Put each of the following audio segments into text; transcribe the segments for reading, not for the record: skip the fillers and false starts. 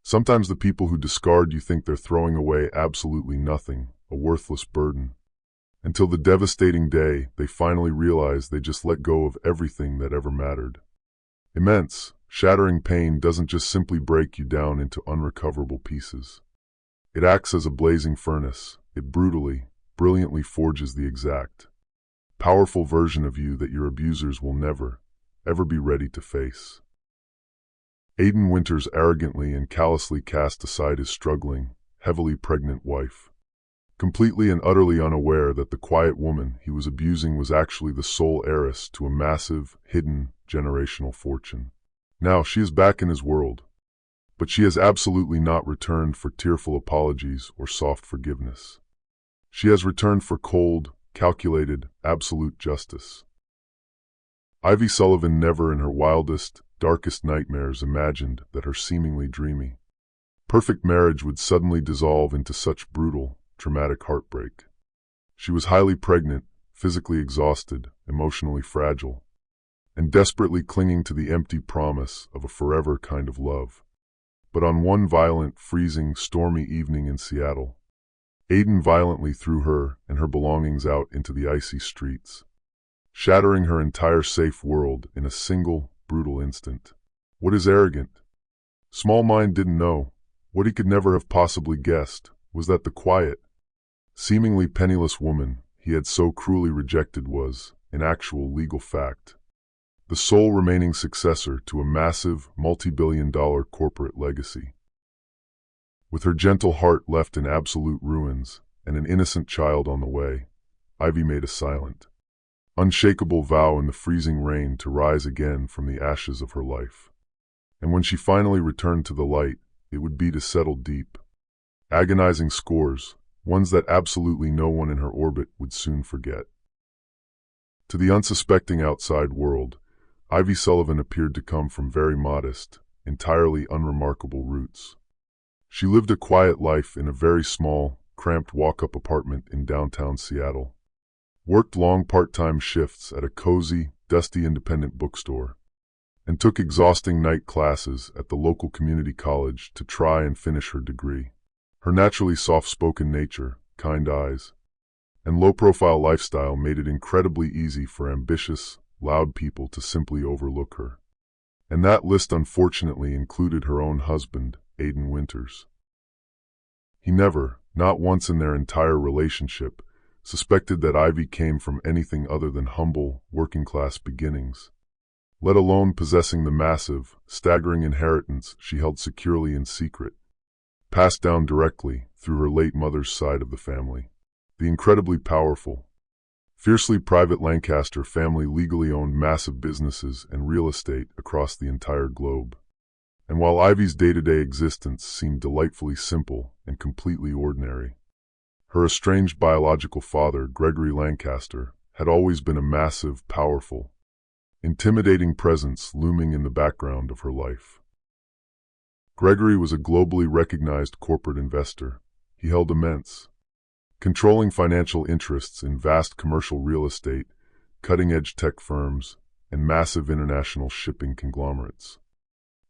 Sometimes the people who discard you think they're throwing away absolutely nothing, a worthless burden. Until the devastating day they finally realize they just let go of everything that ever mattered. Immense, shattering pain doesn't just simply break you down into unrecoverable pieces. It acts as a blazing furnace. It brutally, brilliantly forges the exact, powerful version of you that your abusers will never, ever be ready to face. Aidan Winters arrogantly and callously cast aside his struggling, heavily pregnant wife, completely and utterly unaware that the quiet woman he was abusing was actually the sole heiress to a massive, hidden, generational fortune. Now she is back in his world, but she has absolutely not returned for tearful apologies or soft forgiveness. She has returned for cold, calculated, absolute justice. Ivy Sullivan never in her wildest, darkest nightmares imagined that her seemingly dreamy, perfect marriage would suddenly dissolve into such brutal, traumatic heartbreak. She was highly pregnant, physically exhausted, emotionally fragile, and desperately clinging to the empty promise of a forever kind of love. But on one violent, freezing, stormy evening in Seattle, Aidan violently threw her and her belongings out into the icy streets, shattering her entire safe world in a single, brutal instant. What is arrogant? Small Mind didn't know. What he could never have possibly guessed was that the quiet, seemingly penniless woman he had so cruelly rejected was, in actual legal fact, the sole remaining successor to a massive, multi-billion-dollar corporate legacy. With her gentle heart left in absolute ruins and an innocent child on the way, Ivy made a silent, unshakable vow in the freezing rain to rise again from the ashes of her life. And when she finally returned to the light, it would be to settle deep, agonizing scores, ones that absolutely no one in her orbit would soon forget. To the unsuspecting outside world, Ivy Sullivan appeared to come from very modest, entirely unremarkable roots. She lived a quiet life in a very small, cramped walk-up apartment in downtown Seattle, worked long part-time shifts at a cozy, dusty independent bookstore, and took exhausting night classes at the local community college to try and finish her degree. Her naturally soft-spoken nature, kind eyes, and low-profile lifestyle made it incredibly easy for ambitious, loud people to simply overlook her. And that list unfortunately included her own husband, Aidan Winters. He never, not once in their entire relationship, suspected that Ivy came from anything other than humble, working-class beginnings, let alone possessing the massive, staggering inheritance she held securely in secret, passed down directly through her late mother's side of the family. The incredibly powerful, fiercely private Lancaster family legally owned massive businesses and real estate across the entire globe. And while Ivy's day-to-day existence seemed delightfully simple and completely ordinary, her estranged biological father, Gregory Lancaster, had always been a massive, powerful, intimidating presence looming in the background of her life. Gregory was a globally recognized corporate investor. He held immense, controlling financial interests in vast commercial real estate, cutting-edge tech firms, and massive international shipping conglomerates.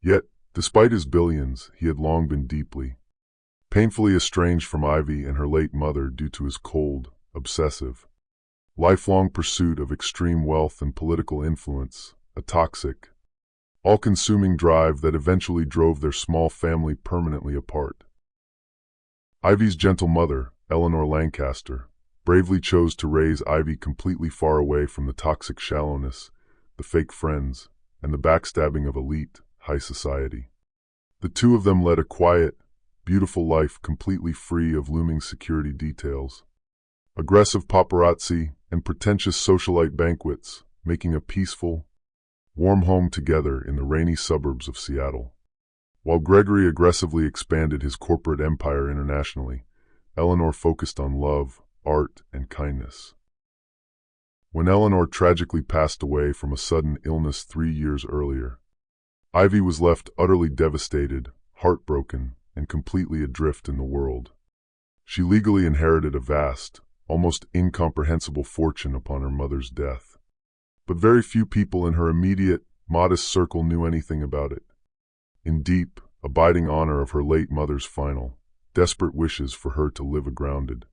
Yet, despite his billions, he had long been deeply, painfully estranged from Ivy and her late mother due to his cold, obsessive, lifelong pursuit of extreme wealth and political influence, a toxic, all-consuming drive that eventually drove their small family permanently apart. Ivy's gentle mother, Eleanor Lancaster, bravely chose to raise Ivy completely far away from the toxic shallowness, the fake friends, and the backstabbing of elite, high society. The two of them led a quiet, beautiful life completely free of looming security details, aggressive paparazzi, and pretentious socialite banquets, making a peaceful, warm home together in the rainy suburbs of Seattle. While Gregory aggressively expanded his corporate empire internationally, Eleanor focused on love, art, and kindness. When Eleanor tragically passed away from a sudden illness 3 years earlier, Ivy was left utterly devastated, heartbroken, and completely adrift in the world. She legally inherited a vast, almost incomprehensible fortune upon her mother's death. But very few people in her immediate, modest circle knew anything about it. In deep, abiding honor of her late mother's final, desperate wishes for her to live a grounded,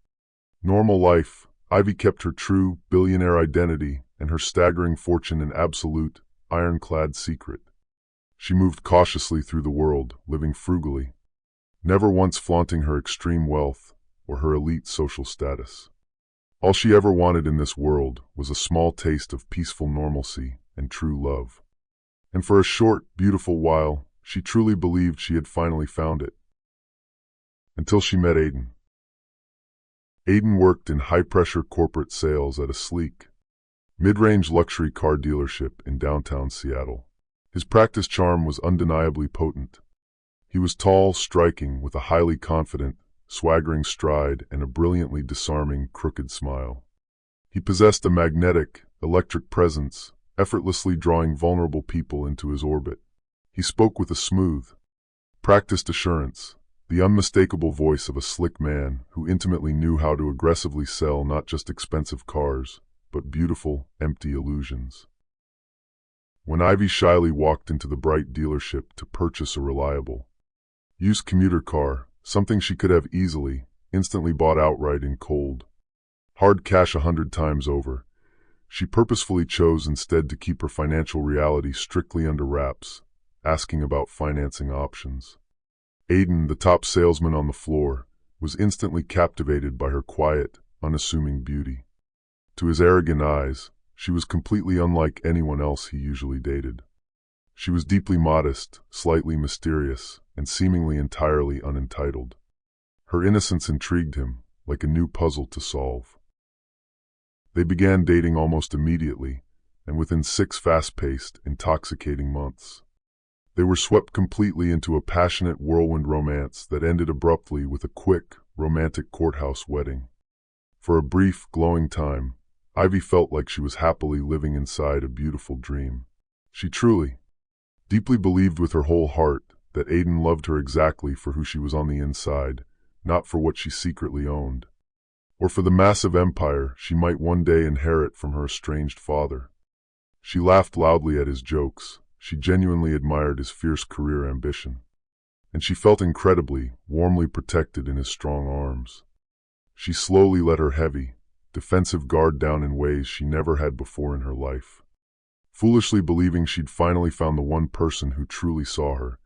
normal life. Ivy kept her true, billionaire identity and her staggering fortune an absolute, ironclad secret. She moved cautiously through the world, living frugally, never once flaunting her extreme wealth or her elite social status. All she ever wanted in this world was a small taste of peaceful normalcy and true love. And for a short, beautiful while, she truly believed she had finally found it. Until she met Aiden. Aiden worked in high-pressure corporate sales at a sleek, mid-range luxury car dealership in downtown Seattle. His practice charm was undeniably potent. He was tall, striking, with a highly confident, swaggering stride and a brilliantly disarming, crooked smile. He possessed a magnetic, electric presence, effortlessly drawing vulnerable people into his orbit. He spoke with a smooth, practiced assurance, the unmistakable voice of a slick man who intimately knew how to aggressively sell not just expensive cars, but beautiful, empty illusions. When Ivy shyly walked into the bright dealership to purchase a reliable, used commuter car, something she could have easily, instantly bought outright in cold, hard cash 100 times over, she purposefully chose instead to keep her financial reality strictly under wraps, asking about financing options. Aiden, the top salesman on the floor, was instantly captivated by her quiet, unassuming beauty. To his arrogant eyes, she was completely unlike anyone else he usually dated. She was deeply modest, slightly mysterious, and seemingly entirely unentitled. Her innocence intrigued him, like a new puzzle to solve. They began dating almost immediately, and within 6 fast-paced, intoxicating months, they were swept completely into a passionate whirlwind romance that ended abruptly with a quick, romantic courthouse wedding. For a brief, glowing time, Ivy felt like she was happily living inside a beautiful dream. She truly, deeply believed with her whole heart that Aiden loved her exactly for who she was on the inside, not for what she secretly owned, or for the massive empire she might one day inherit from her estranged father. She laughed loudly at his jokes. She genuinely admired his fierce career ambition, and she felt incredibly, warmly protected in his strong arms. She slowly let her heavy, defensive guard down in ways she never had before in her life, foolishly believing she'd finally found the one person who truly saw her,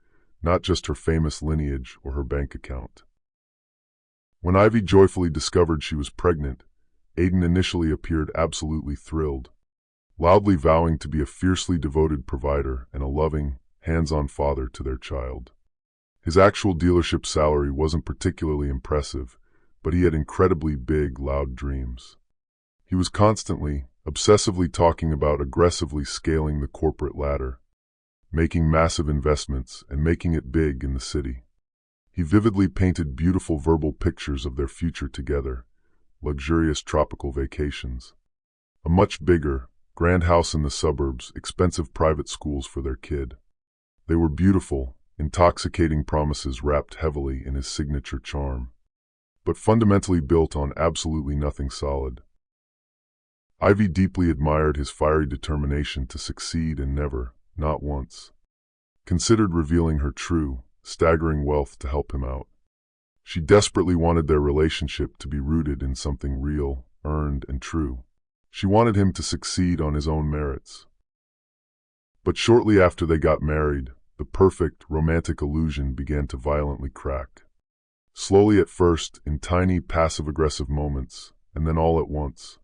not just her famous lineage or her bank account. When Ivy joyfully discovered she was pregnant, Aiden initially appeared absolutely thrilled, loudly vowing to be a fiercely devoted provider and a loving, hands-on father to their child. His actual dealership salary wasn't particularly impressive, but he had incredibly big, loud dreams. He was constantly, obsessively talking about aggressively scaling the corporate ladder, making massive investments, and making it big in the city. He vividly painted beautiful verbal pictures of their future together, luxurious tropical vacations, a much bigger, grand house in the suburbs, expensive private schools for their kid. They were beautiful, intoxicating promises wrapped heavily in his signature charm, but fundamentally built on absolutely nothing solid. Ivy deeply admired his fiery determination to succeed and never, not once, considered revealing her true, staggering wealth to help him out. She desperately wanted their relationship to be rooted in something real, earned, and true. She wanted him to succeed on his own merits. But shortly after they got married, the perfect, romantic illusion began to violently crack. Slowly at first, in tiny, passive-aggressive moments, and then all at once.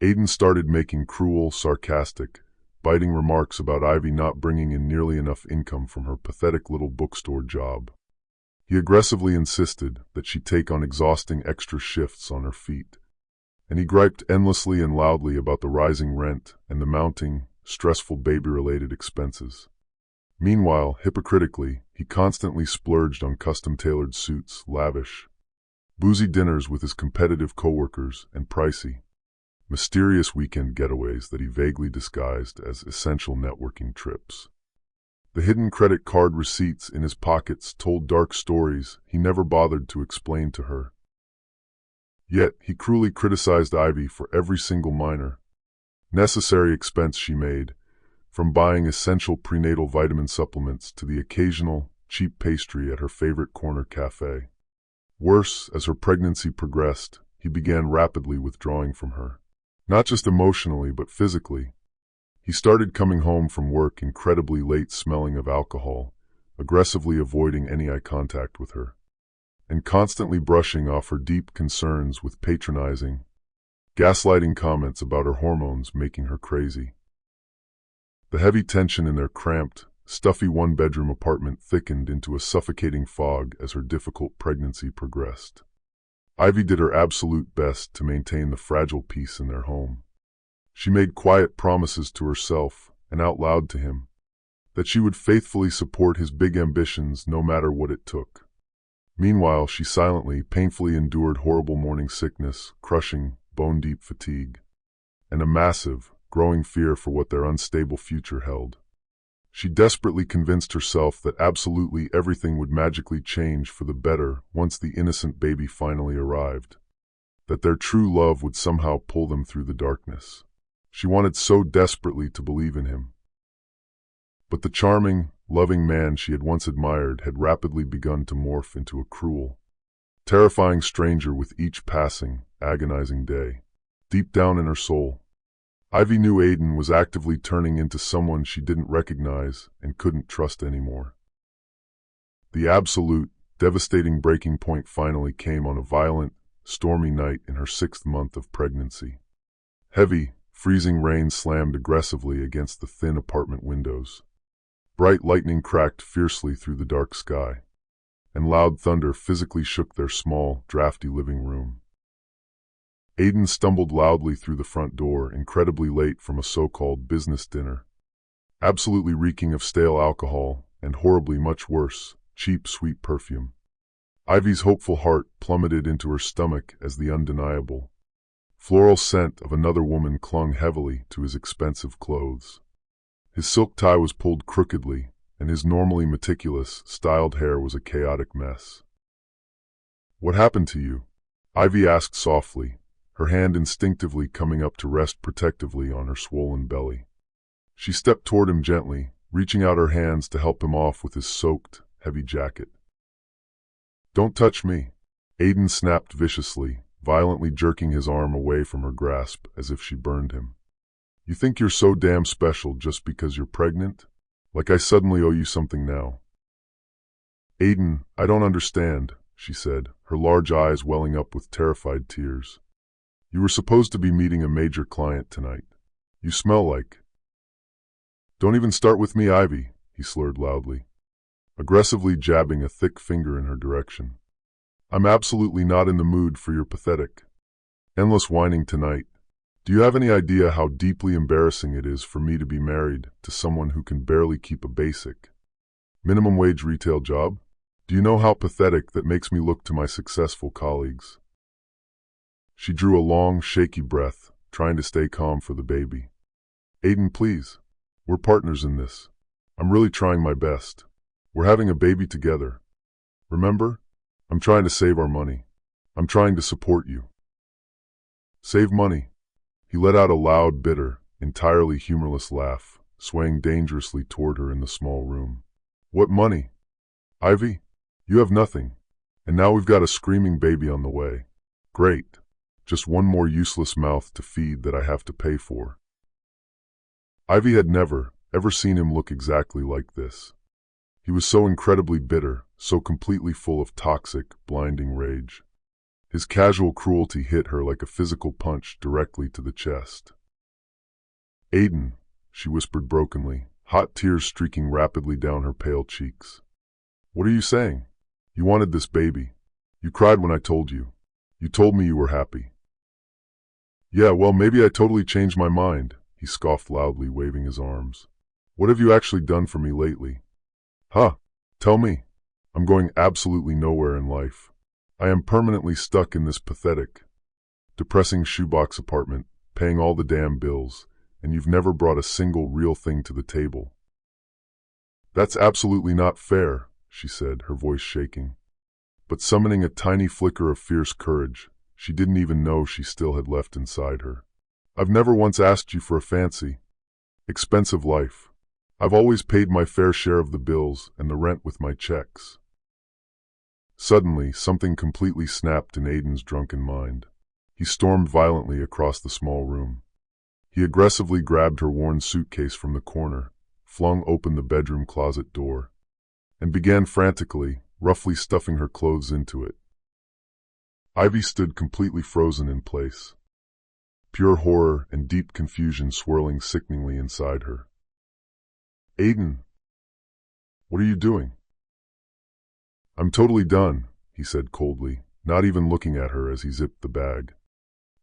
Aiden started making cruel, sarcastic, biting remarks about Ivy not bringing in nearly enough income from her pathetic little bookstore job. He aggressively insisted that she take on exhausting extra shifts on her feet, and he griped endlessly and loudly about the rising rent and the mounting, stressful baby-related expenses. Meanwhile, hypocritically, he constantly splurged on custom-tailored suits, lavish, boozy dinners with his competitive coworkers, and pricey, mysterious weekend getaways that he vaguely disguised as essential networking trips. The hidden credit card receipts in his pockets told dark stories he never bothered to explain to her. Yet, he cruelly criticized Ivy for every single minor, necessary expense she made, from buying essential prenatal vitamin supplements to the occasional, cheap pastry at her favorite corner cafe. Worse, as her pregnancy progressed, he began rapidly withdrawing from her. Not just emotionally, but physically. He started coming home from work incredibly late, smelling of alcohol, aggressively avoiding any eye contact with her, and constantly brushing off her deep concerns with patronizing, gaslighting comments about her hormones making her crazy. The heavy tension in their cramped, stuffy one-bedroom apartment thickened into a suffocating fog as her difficult pregnancy progressed. Ivy did her absolute best to maintain the fragile peace in their home. She made quiet promises to herself, and out loud to him, that she would faithfully support his big ambitions no matter what it took. Meanwhile, she silently, painfully endured horrible morning sickness, crushing, bone-deep fatigue, and a massive, growing fear for what their unstable future held. She desperately convinced herself that absolutely everything would magically change for the better once the innocent baby finally arrived, that their true love would somehow pull them through the darkness. She wanted so desperately to believe in him. But the charming, loving man she had once admired had rapidly begun to morph into a cruel, terrifying stranger with each passing, agonizing day. Deep down in her soul, Ivy knew Aiden was actively turning into someone she didn't recognize and couldn't trust anymore. The absolute, devastating breaking point finally came on a violent, stormy night in her 6th month of pregnancy. Heavy, freezing rain slammed aggressively against the thin apartment windows. Bright lightning cracked fiercely through the dark sky, and loud thunder physically shook their small, drafty living room. Aiden stumbled loudly through the front door, incredibly late from a so-called business dinner, absolutely reeking of stale alcohol and horribly much worse, cheap sweet perfume. Ivy's hopeful heart plummeted into her stomach as the undeniable, floral scent of another woman clung heavily to his expensive clothes. His silk tie was pulled crookedly, and his normally meticulous, styled hair was a chaotic mess. "What happened to you?" Ivy asked softly, her hand instinctively coming up to rest protectively on her swollen belly. She stepped toward him gently, reaching out her hands to help him off with his soaked, heavy jacket. "Don't touch me," Aiden snapped viciously, violently jerking his arm away from her grasp as if she burned him. "You think you're so damn special just because you're pregnant? Like I suddenly owe you something now." "Aiden, I don't understand," she said, her large eyes welling up with terrified tears. "You were supposed to be meeting a major client tonight. You smell like—" "Don't even start with me, Ivy," he slurred loudly, aggressively jabbing a thick finger in her direction. "I'm absolutely not in the mood for your pathetic, endless whining tonight. Do you have any idea how deeply embarrassing it is for me to be married to someone who can barely keep a basic, minimum wage retail job? Do you know how pathetic that makes me look to my successful colleagues?" She drew a long, shaky breath, trying to stay calm for the baby. "Aiden, please. We're partners in this. I'm really trying my best. We're having a baby together. Remember? I'm trying to save our money. I'm trying to support you." "Save money?" He let out a loud, bitter, entirely humorless laugh, swaying dangerously toward her in the small room. "What money? Ivy? You have nothing. And now we've got a screaming baby on the way. Great. Just one more useless mouth to feed that I have to pay for." Ivy had never, ever seen him look exactly like this. He was so incredibly bitter, so completely full of toxic, blinding rage. His casual cruelty hit her like a physical punch directly to the chest. "Aiden," she whispered brokenly, hot tears streaking rapidly down her pale cheeks. "What are you saying? You wanted this baby. You cried when I told you. You told me you were happy." "Yeah, well, maybe I totally changed my mind," he scoffed loudly, waving his arms. "What have you actually done for me lately?" "Huh? Tell me. I'm going absolutely nowhere in life. I am permanently stuck in this pathetic, depressing shoebox apartment, paying all the damn bills, and you've never brought a single real thing to the table." "That's absolutely not fair," she said, her voice shaking, but summoning a tiny flicker of fierce courage she didn't even know she still had left inside her. "I've never once asked you for a fancy, expensive life. I've always paid my fair share of the bills and the rent with my checks. Suddenly, something completely snapped in Aiden's drunken mind. He stormed violently across the small room. He aggressively grabbed her worn suitcase from the corner, flung open the bedroom closet door, and began frantically, roughly stuffing her clothes into it. Ivy stood completely frozen in place, pure horror and deep confusion swirling sickeningly inside her. "Aiden, what are you doing?" "I'm totally done," he said coldly, not even looking at her as he zipped the bag.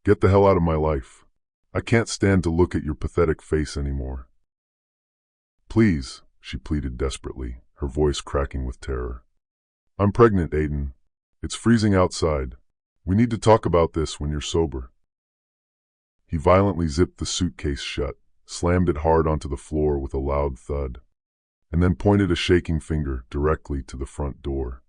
"Get the hell out of my life. I can't stand to look at your pathetic face anymore." "Please," she pleaded desperately, her voice cracking with terror. "I'm pregnant, Aiden. It's freezing outside. We need to talk about this when you're sober." He violently zipped the suitcase shut, slammed it hard onto the floor with a loud thud, and then pointed a shaking finger directly to the front door.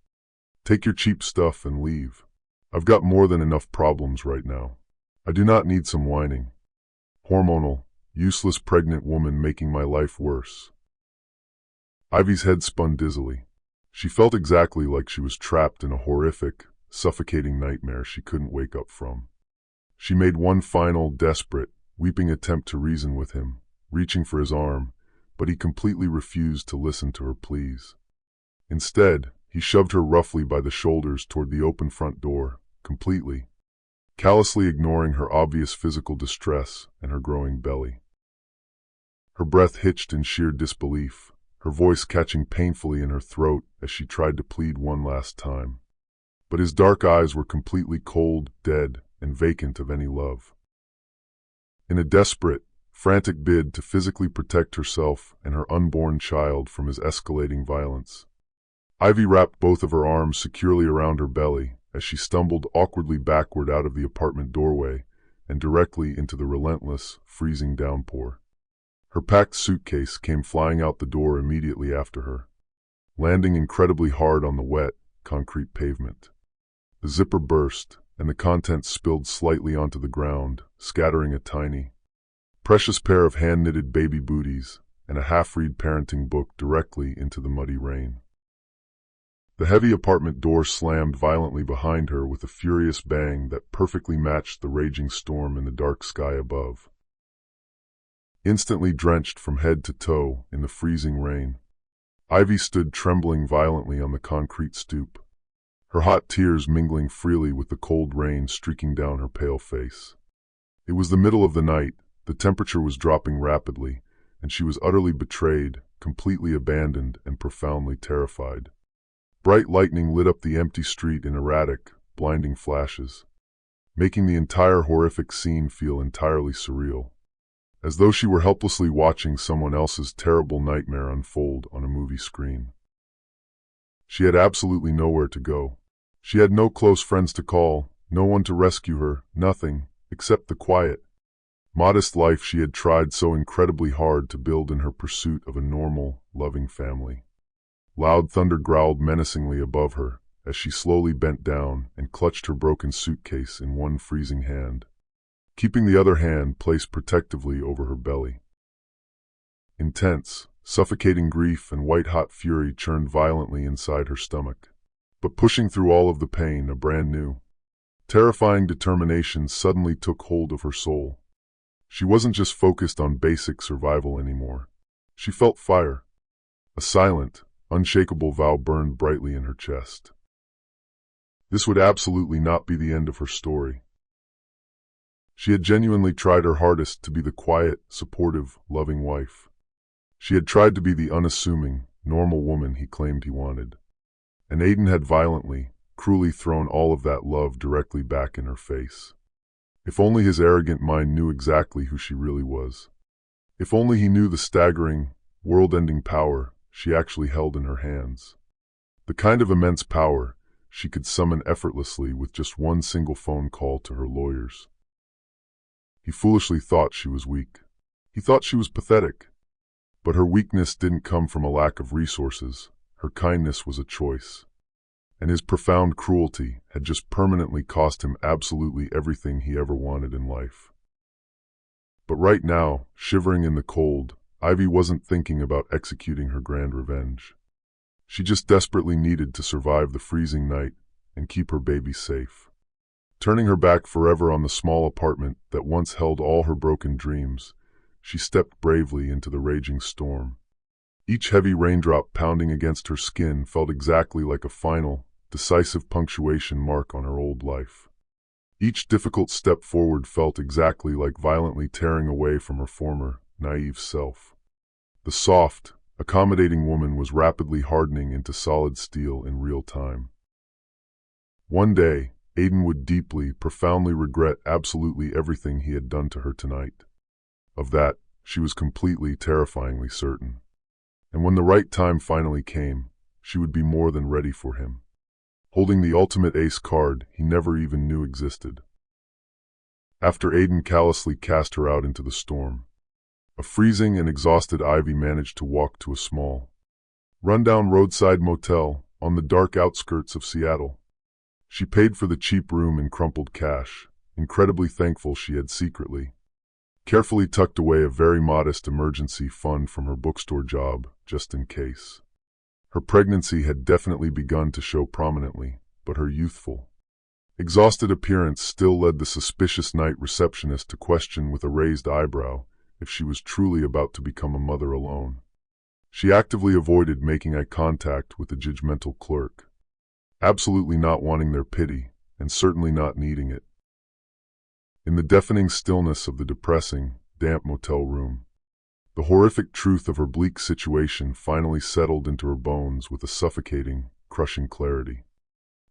"Take your cheap stuff and leave. I've got more than enough problems right now. I do not need some whining, hormonal, useless pregnant woman making my life worse." Ivy's head spun dizzily. She felt exactly like she was trapped in a horrific, suffocating nightmare she couldn't wake up from. She made one final, desperate, weeping attempt to reason with him, reaching for his arm, but he completely refused to listen to her pleas. Instead, he shoved her roughly by the shoulders toward the open front door, completely, callously ignoring her obvious physical distress and her growing belly. Her breath hitched in sheer disbelief, her voice catching painfully in her throat as she tried to plead one last time. But his dark eyes were completely cold, dead, and vacant of any love. In a desperate, frantic bid to physically protect herself and her unborn child from his escalating violence, Ivy wrapped both of her arms securely around her belly as she stumbled awkwardly backward out of the apartment doorway and directly into the relentless, freezing downpour. Her packed suitcase came flying out the door immediately after her, landing incredibly hard on the wet, concrete pavement. The zipper burst, and the contents spilled slightly onto the ground, scattering a tiny, precious pair of hand-knitted baby booties and a half-read parenting book directly into the muddy rain. The heavy apartment door slammed violently behind her with a furious bang that perfectly matched the raging storm in the dark sky above. Instantly drenched from head to toe in the freezing rain, Ivy stood trembling violently on the concrete stoop, her hot tears mingling freely with the cold rain streaking down her pale face. It was the middle of the night, the temperature was dropping rapidly, and she was utterly betrayed, completely abandoned, and profoundly terrified. Bright lightning lit up the empty street in erratic, blinding flashes, making the entire horrific scene feel entirely surreal, as though she were helplessly watching someone else's terrible nightmare unfold on a movie screen. She had absolutely nowhere to go. She had no close friends to call, no one to rescue her, nothing, except the quiet, modest life she had tried so incredibly hard to build in her pursuit of a normal, loving family. Loud thunder growled menacingly above her as she slowly bent down and clutched her broken suitcase in one freezing hand, keeping the other hand placed protectively over her belly. Intense, suffocating grief and white-hot fury churned violently inside her stomach. But pushing through all of the pain, a brand new, terrifying determination suddenly took hold of her soul. She wasn't just focused on basic survival anymore. She felt fire. A silent, unshakable vow burned brightly in her chest. This would absolutely not be the end of her story. She had genuinely tried her hardest to be the quiet, supportive, loving wife. She had tried to be the unassuming, normal woman he claimed he wanted. And Aiden had violently, cruelly thrown all of that love directly back in her face. If only his arrogant mind knew exactly who she really was. If only he knew the staggering, world-ending power she actually held in her hands. The kind of immense power she could summon effortlessly with just one single phone call to her lawyers. He foolishly thought she was weak. He thought she was pathetic. But her weakness didn't come from a lack of resources. Her kindness was a choice. And his profound cruelty had just permanently cost him absolutely everything he ever wanted in life. But right now, shivering in the cold, Ivy wasn't thinking about executing her grand revenge. She just desperately needed to survive the freezing night and keep her baby safe. Turning her back forever on the small apartment that once held all her broken dreams, she stepped bravely into the raging storm. Each heavy raindrop pounding against her skin felt exactly like a final, decisive punctuation mark on her old life. Each difficult step forward felt exactly like violently tearing away from her former, naive self. The soft, accommodating woman was rapidly hardening into solid steel in real time. One day, Aiden would deeply, profoundly regret absolutely everything he had done to her tonight. Of that, she was completely, terrifyingly certain. And when the right time finally came, she would be more than ready for him, holding the ultimate ace card he never even knew existed. After Aiden callously cast her out into the storm, a freezing and exhausted Ivy managed to walk to a small, rundown roadside motel on the dark outskirts of Seattle. She paid for the cheap room in crumpled cash, incredibly thankful she had secretly, carefully tucked away a very modest emergency fund from her bookstore job, just in case. Her pregnancy had definitely begun to show prominently, but her youthful, exhausted appearance still led the suspicious night receptionist to question with a raised eyebrow if she was truly about to become a mother alone. She actively avoided making eye contact with the judgmental clerk, absolutely not wanting their pity, and certainly not needing it. In the deafening stillness of the depressing, damp motel room, the horrific truth of her bleak situation finally settled into her bones with a suffocating, crushing clarity.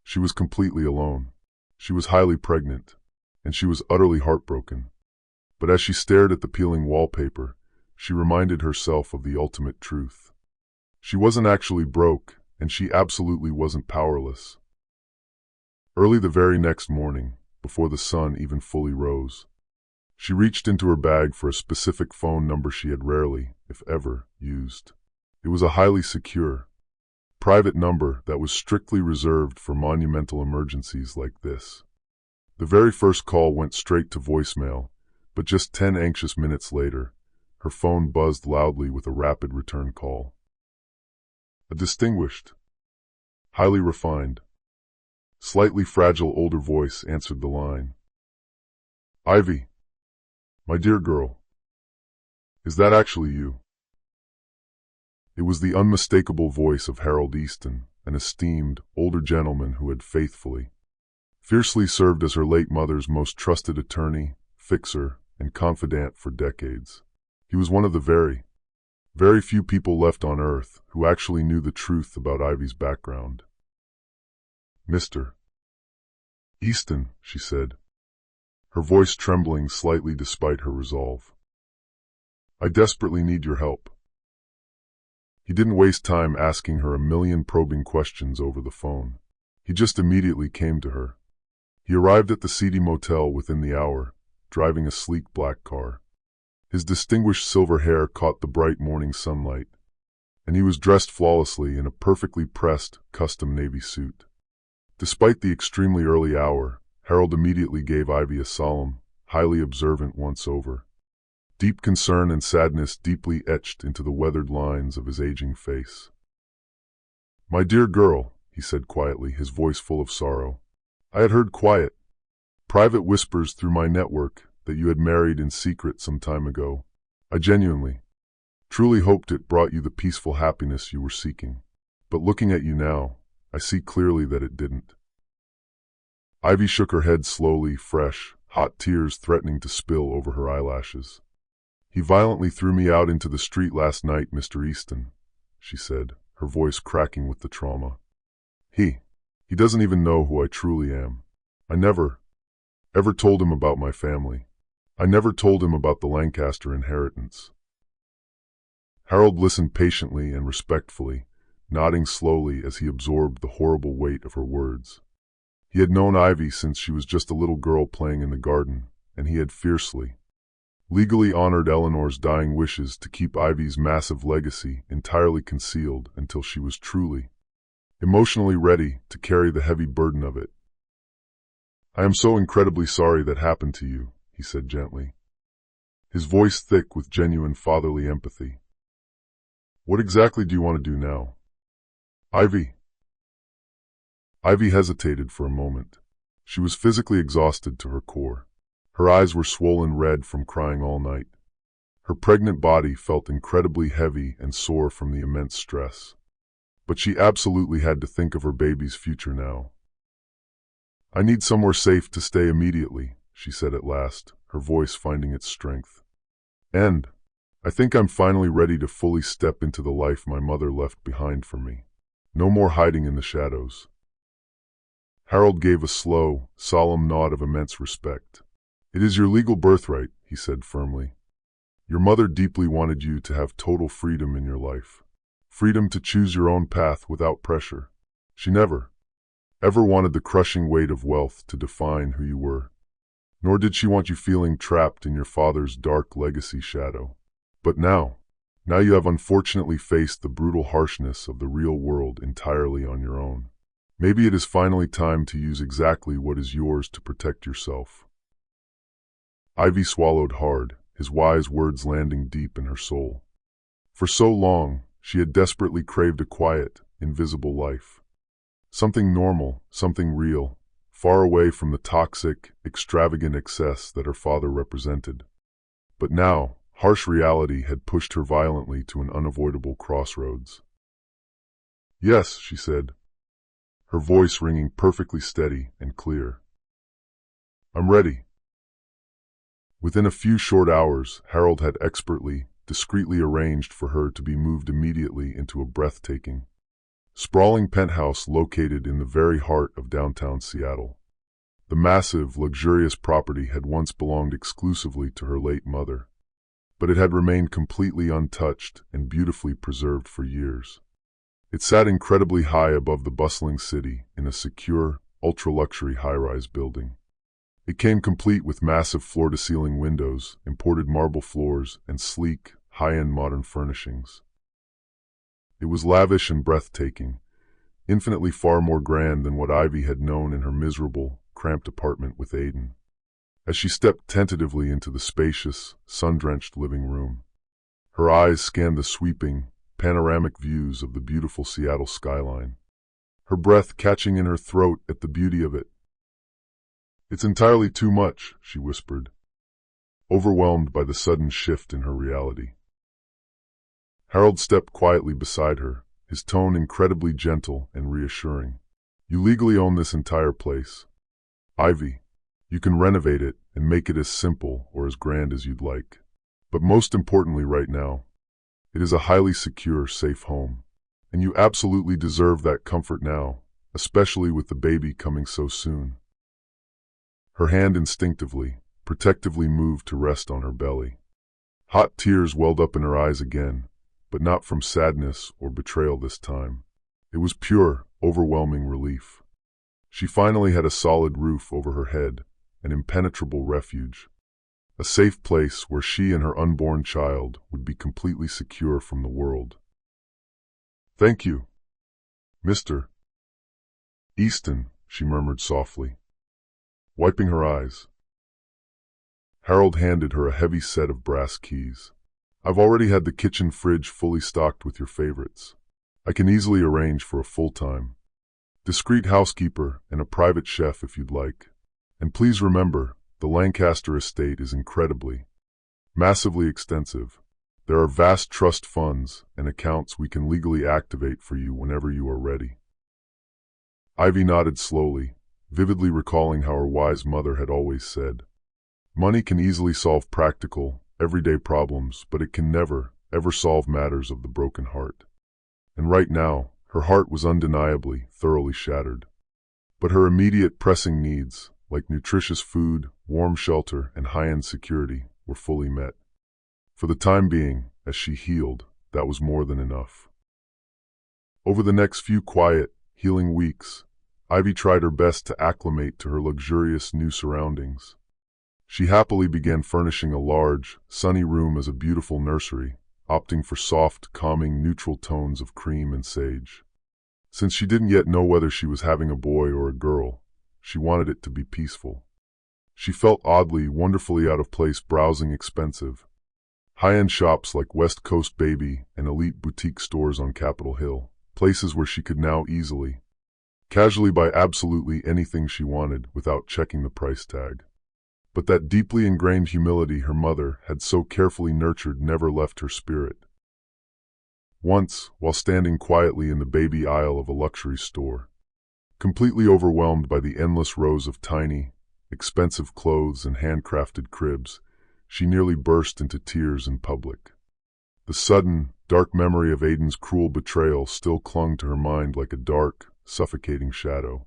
She was completely alone. She was highly pregnant, and she was utterly heartbroken. But as she stared at the peeling wallpaper, she reminded herself of the ultimate truth. She wasn't actually broke, and she absolutely wasn't powerless. Early the very next morning, before the sun even fully rose, she reached into her bag for a specific phone number she had rarely, if ever, used. It was a highly secure, private number that was strictly reserved for monumental emergencies like this. The very first call went straight to voicemail, but just 10 anxious minutes later, her phone buzzed loudly with a rapid return call. A distinguished, highly refined, slightly fragile older voice answered the line. "Ivy, my dear girl, is that actually you?" It was the unmistakable voice of Harold Easton, an esteemed, older gentleman who had faithfully, fiercely served as her late mother's most trusted attorney, fixer, and confidant for decades. He was one of the very few people left on Earth who actually knew the truth about Ivy's background. "Mr. Easton," she said, her voice trembling slightly despite her resolve. "I desperately need your help." He didn't waste time asking her a million probing questions over the phone. He just immediately came to her. He arrived at the seedy motel within the hour, driving a sleek black car. His distinguished silver hair caught the bright morning sunlight, and he was dressed flawlessly in a perfectly pressed, custom navy suit. Despite the extremely early hour, Harold immediately gave Ivy a solemn, highly observant once-over. Deep concern and sadness deeply etched into the weathered lines of his aging face. "My dear girl," he said quietly, his voice full of sorrow, "I had heard quiet, private whispers through my network that you had married in secret some time ago. I genuinely, truly hoped it brought you the peaceful happiness you were seeking. But looking at you now, I see clearly that it didn't." Ivy shook her head slowly, fresh, hot tears threatening to spill over her eyelashes. "He violently threw me out into the street last night, Mr. Easton," she said, her voice cracking with the trauma. He doesn't even know who I truly am. I never, ever told him about my family. I never told him about the Lancaster inheritance." Harold listened patiently and respectfully, nodding slowly as he absorbed the horrible weight of her words. He had known Ivy since she was just a little girl playing in the garden, and he had fiercely, legally honored Eleanor's dying wishes to keep Ivy's massive legacy entirely concealed until she was truly, emotionally ready to carry the heavy burden of it. "I am so incredibly sorry that happened to you," he said gently, his voice thick with genuine fatherly empathy. What exactly do you want to do now? Ivy. Ivy hesitated for a moment. She was physically exhausted to her core. Her eyes were swollen red from crying all night. Her pregnant body felt incredibly heavy and sore from the immense stress. But she absolutely had to think of her baby's future now. I need somewhere safe to stay immediately, she said at last, her voice finding its strength. And I think I'm finally ready to fully step into the life my mother left behind for me. No more hiding in the shadows. Harold gave a slow, solemn nod of immense respect. It is your legal birthright, he said firmly. Your mother deeply wanted you to have total freedom in your life. Freedom to choose your own path without pressure. She never, ever wanted the crushing weight of wealth to define who you were. Nor did she want you feeling trapped in your father's dark legacy shadow. But now you have unfortunately faced the brutal harshness of the real world entirely on your own. Maybe it is finally time to use exactly what is yours to protect yourself. Ivy swallowed hard, his wise words landing deep in her soul. For so long, she had desperately craved a quiet, invisible life. Something normal, something real, far away from the toxic, extravagant excess that her father represented. But now, harsh reality had pushed her violently to an unavoidable crossroads. Yes, she said, her voice ringing perfectly steady and clear. I'm ready. Within a few short hours, Harold had expertly, discreetly arranged for her to be moved immediately into a breathtaking, sprawling penthouse located in the very heart of downtown Seattle. The massive, luxurious property had once belonged exclusively to her late mother, but it had remained completely untouched and beautifully preserved for years. It sat incredibly high above the bustling city in a secure, ultra-luxury high-rise building. It came complete with massive floor-to-ceiling windows, imported marble floors, and sleek, high-end modern furnishings. It was lavish and breathtaking, infinitely far more grand than what Ivy had known in her miserable, cramped apartment with Aiden. As she stepped tentatively into the spacious, sun-drenched living room, her eyes scanned the sweeping, panoramic views of the beautiful Seattle skyline, her breath catching in her throat at the beauty of it. It's entirely too much, she whispered, overwhelmed by the sudden shift in her reality. Harold stepped quietly beside her, his tone incredibly gentle and reassuring. You legally own this entire place. Ivy, you can renovate it and make it as simple or as grand as you'd like. But most importantly right now, it is a highly secure, safe home. And you absolutely deserve that comfort now, especially with the baby coming so soon. Her hand instinctively, protectively moved to rest on her belly. Hot tears welled up in her eyes again, but not from sadness or betrayal this time. It was pure, overwhelming relief. She finally had a solid roof over her head, an impenetrable refuge. A safe place where she and her unborn child would be completely secure from the world. Thank you, Mr. Easton, she murmured softly, wiping her eyes. Harold handed her a heavy set of brass keys. I've already had the kitchen fridge fully stocked with your favorites. I can easily arrange for a full-time, discreet housekeeper and a private chef if you'd like. And please remember, the Lancaster estate is incredibly, massively extensive. There are vast trust funds and accounts we can legally activate for you whenever you are ready. Ivy nodded slowly, vividly recalling how her wise mother had always said, money can easily solve practical, everyday problems, but it can never, ever solve matters of the broken heart. And right now, her heart was undeniably, thoroughly shattered. But her immediate pressing needs, like nutritious food, warm shelter, and high-end security, were fully met. For the time being, as she healed, that was more than enough. Over the next few quiet, healing weeks, Ivy tried her best to acclimate to her luxurious new surroundings. She happily began furnishing a large, sunny room as a beautiful nursery, opting for soft, calming, neutral tones of cream and sage. Since she didn't yet know whether she was having a boy or a girl, she wanted it to be peaceful. She felt oddly, wonderfully out of place browsing expensive, High-end shops like West Coast Baby and elite boutique stores on Capitol Hill, places where she could now easily, casually buy absolutely anything she wanted without checking the price tag. But that deeply ingrained humility her mother had so carefully nurtured never left her spirit. Once, while standing quietly in the baby aisle of a luxury store, completely overwhelmed by the endless rows of tiny, expensive clothes and handcrafted cribs, she nearly burst into tears in public. The sudden, dark memory of Aiden's cruel betrayal still clung to her mind like a dark, suffocating shadow.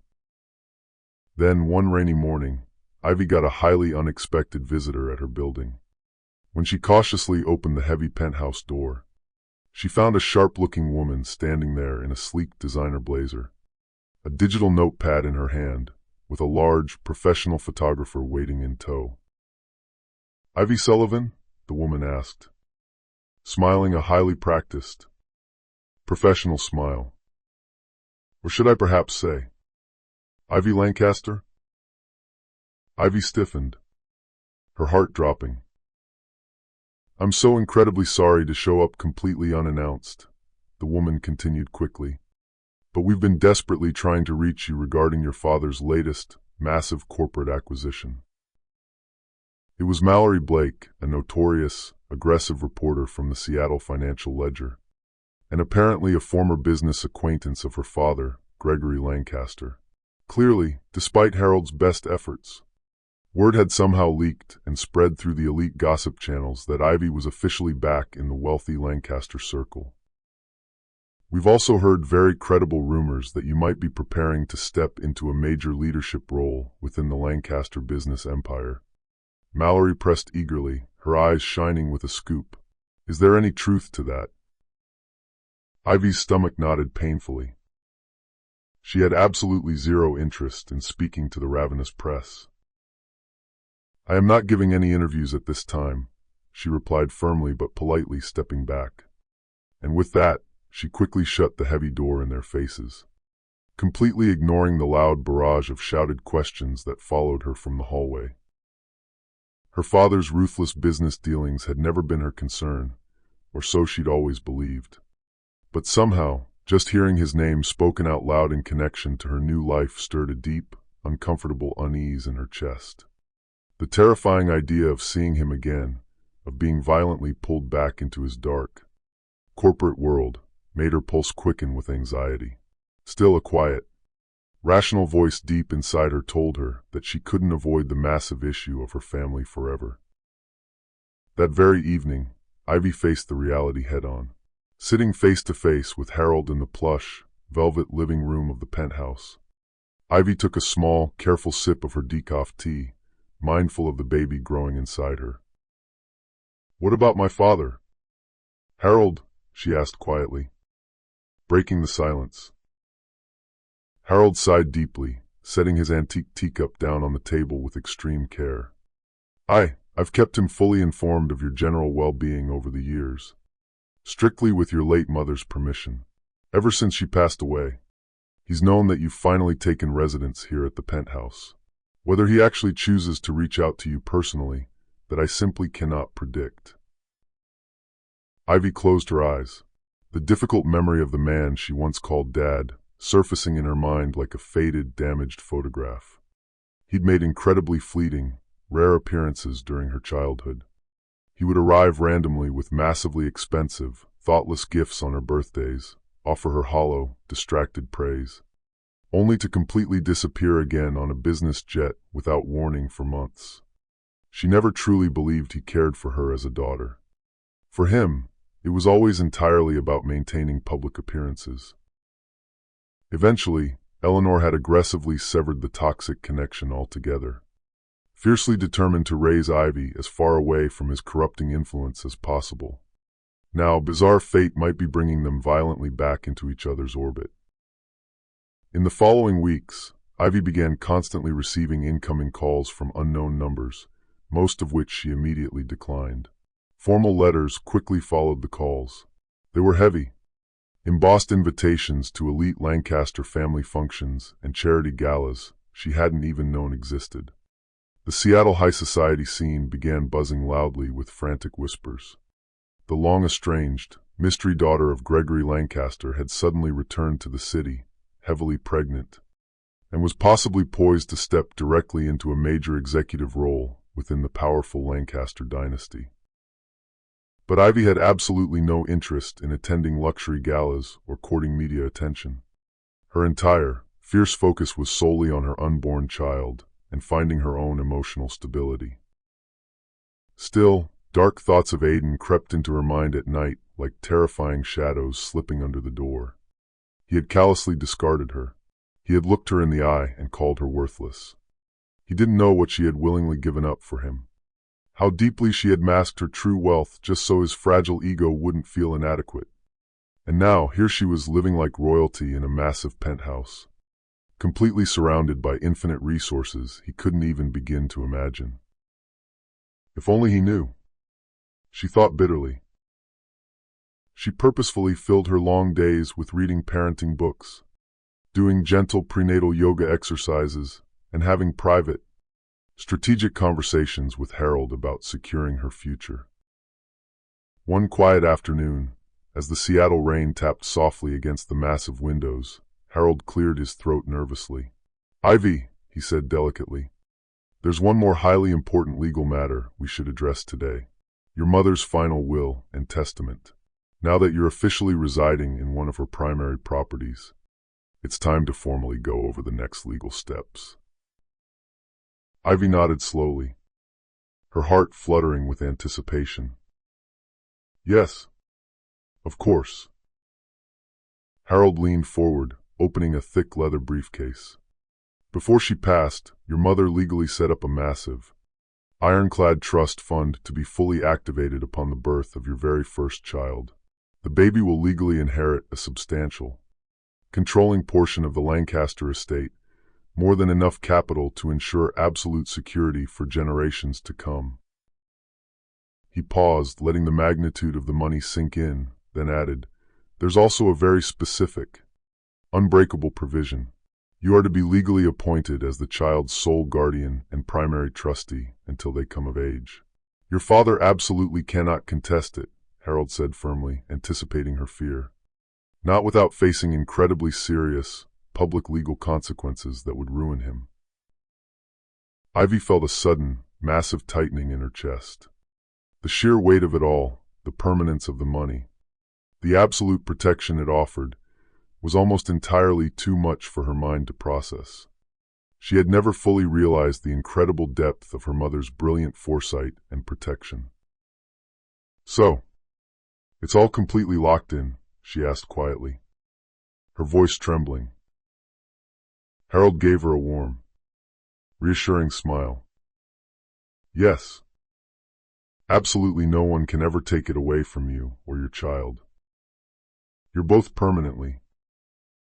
Then, one rainy morning, Ivy got a highly unexpected visitor at her building. When she cautiously opened the heavy penthouse door, she found a sharp-looking woman standing there in a sleek designer blazer, a digital notepad in her hand, with a large, professional photographer waiting in tow. "Ivy Sullivan?" the woman asked, smiling a highly practiced, professional smile. Or should I perhaps say, "Ivy Lancaster?" Ivy stiffened, her heart dropping. "I'm so incredibly sorry to show up completely unannounced," the woman continued quickly, "but we've been desperately trying to reach you regarding your father's latest, massive corporate acquisition." It was Mallory Blake, a notorious, aggressive reporter from the Seattle Financial Ledger, and apparently a former business acquaintance of her father, Gregory Lancaster. Clearly, despite Harold's best efforts, word had somehow leaked and spread through the elite gossip channels that Ivy was officially back in the wealthy Lancaster circle. "We've also heard very credible rumors that you might be preparing to step into a major leadership role within the Lancaster business empire." Mallory pressed eagerly, her eyes shining with a scoop. "Is there any truth to that?" Ivy's stomach knotted painfully. She had absolutely zero interest in speaking to the ravenous press. "I am not giving any interviews at this time," she replied firmly but politely, stepping back. And with that, she quickly shut the heavy door in their faces, completely ignoring the loud barrage of shouted questions that followed her from the hallway. Her father's ruthless business dealings had never been her concern, or so she'd always believed. But somehow, just hearing his name spoken out loud in connection to her new life stirred a deep, uncomfortable unease in her chest. The terrifying idea of seeing him again, of being violently pulled back into his dark, corporate world, made her pulse quicken with anxiety. Still, a quiet, rational voice deep inside her told her that she couldn't avoid the massive issue of her family forever. That very evening, Ivy faced the reality head-on. Sitting face-to-face with Harold in the plush, velvet living room of the penthouse, Ivy took a small, careful sip of her decaf tea, mindful of the baby growing inside her. "What about my father?" "Harold?" she asked quietly, breaking the silence. Harold sighed deeply, setting his antique teacup down on the table with extreme care. I've kept him fully informed of your general well-being over the years, strictly with your late mother's permission. Ever since she passed away, he's known that you've finally taken residence here at the penthouse. Whether he actually chooses to reach out to you personally, that I simply cannot predict." Ivy closed her eyes, the difficult memory of the man she once called Dad surfacing in her mind like a faded, damaged photograph. He'd made incredibly fleeting, rare appearances during her childhood. He would arrive randomly with massively expensive, thoughtless gifts on her birthdays, offer her hollow, distracted praise, only to completely disappear again on a business jet without warning for months. She never truly believed he cared for her as a daughter. For him, it was always entirely about maintaining public appearances. Eventually, Eleanor had aggressively severed the toxic connection altogether, fiercely determined to raise Ivy as far away from his corrupting influence as possible. Now, bizarre fate might be bringing them violently back into each other's orbit. In the following weeks, Ivy began constantly receiving incoming calls from unknown numbers, most of which she immediately declined. Formal letters quickly followed the calls. They were heavy, embossed invitations to elite Lancaster family functions and charity galas she hadn't even known existed. The Seattle high society scene began buzzing loudly with frantic whispers. the long-estranged, mystery daughter of Gregory Lancaster, had suddenly returned to the city, heavily pregnant, and was possibly poised to step directly into a major executive role within the powerful Lancaster dynasty. But Ivy had absolutely no interest in attending luxury galas or courting media attention. Her entire, fierce focus was solely on her unborn child and finding her own emotional stability. Still, dark thoughts of Aiden crept into her mind at night like terrifying shadows slipping under the door. He had callously discarded her. He had looked her in the eye and called her worthless. He didn't know what she had willingly given up for him. How deeply she had masked her true wealth just so his fragile ego wouldn't feel inadequate. And now, here she was living like royalty in a massive penthouse, completely surrounded by infinite resources he couldn't even begin to imagine. If only he knew, she thought bitterly. She purposefully filled her long days with reading parenting books, doing gentle prenatal yoga exercises, and having private, strategic conversations with Harold about securing her future. One quiet afternoon, as the Seattle rain tapped softly against the massive windows, Harold cleared his throat nervously. "Ivy," he said delicately, "there's one more highly important legal matter we should address today. Your mother's final will and testament. Now that you're officially residing in one of her primary properties, it's time to formally go over the next legal steps." Ivy nodded slowly, her heart fluttering with anticipation. "Yes, of course." Harold leaned forward, opening a thick leather briefcase. "Before she passed, your mother legally set up a massive, ironclad trust fund to be fully activated upon the birth of your very first child. The baby will legally inherit a substantial, controlling portion of the Lancaster estate, more than enough capital to ensure absolute security for generations to come." He paused, letting the magnitude of the money sink in, then added, "There's also a very specific, unbreakable provision. You are to be legally appointed as the child's sole guardian and primary trustee until they come of age. Your father absolutely cannot contest it," Harold said firmly, anticipating her fear. "Not without facing incredibly serious, public legal consequences that would ruin him." Ivy felt a sudden, massive tightening in her chest. The sheer weight of it all, the permanence of the money, the absolute protection it offered, was almost entirely too much for her mind to process. She had never fully realized the incredible depth of her mother's brilliant foresight and protection. "So, it's all completely locked in?" she asked quietly, her voice trembling. Harold gave her a warm, reassuring smile. "Yes. Absolutely no one can ever take it away from you or your child. You're both permanently,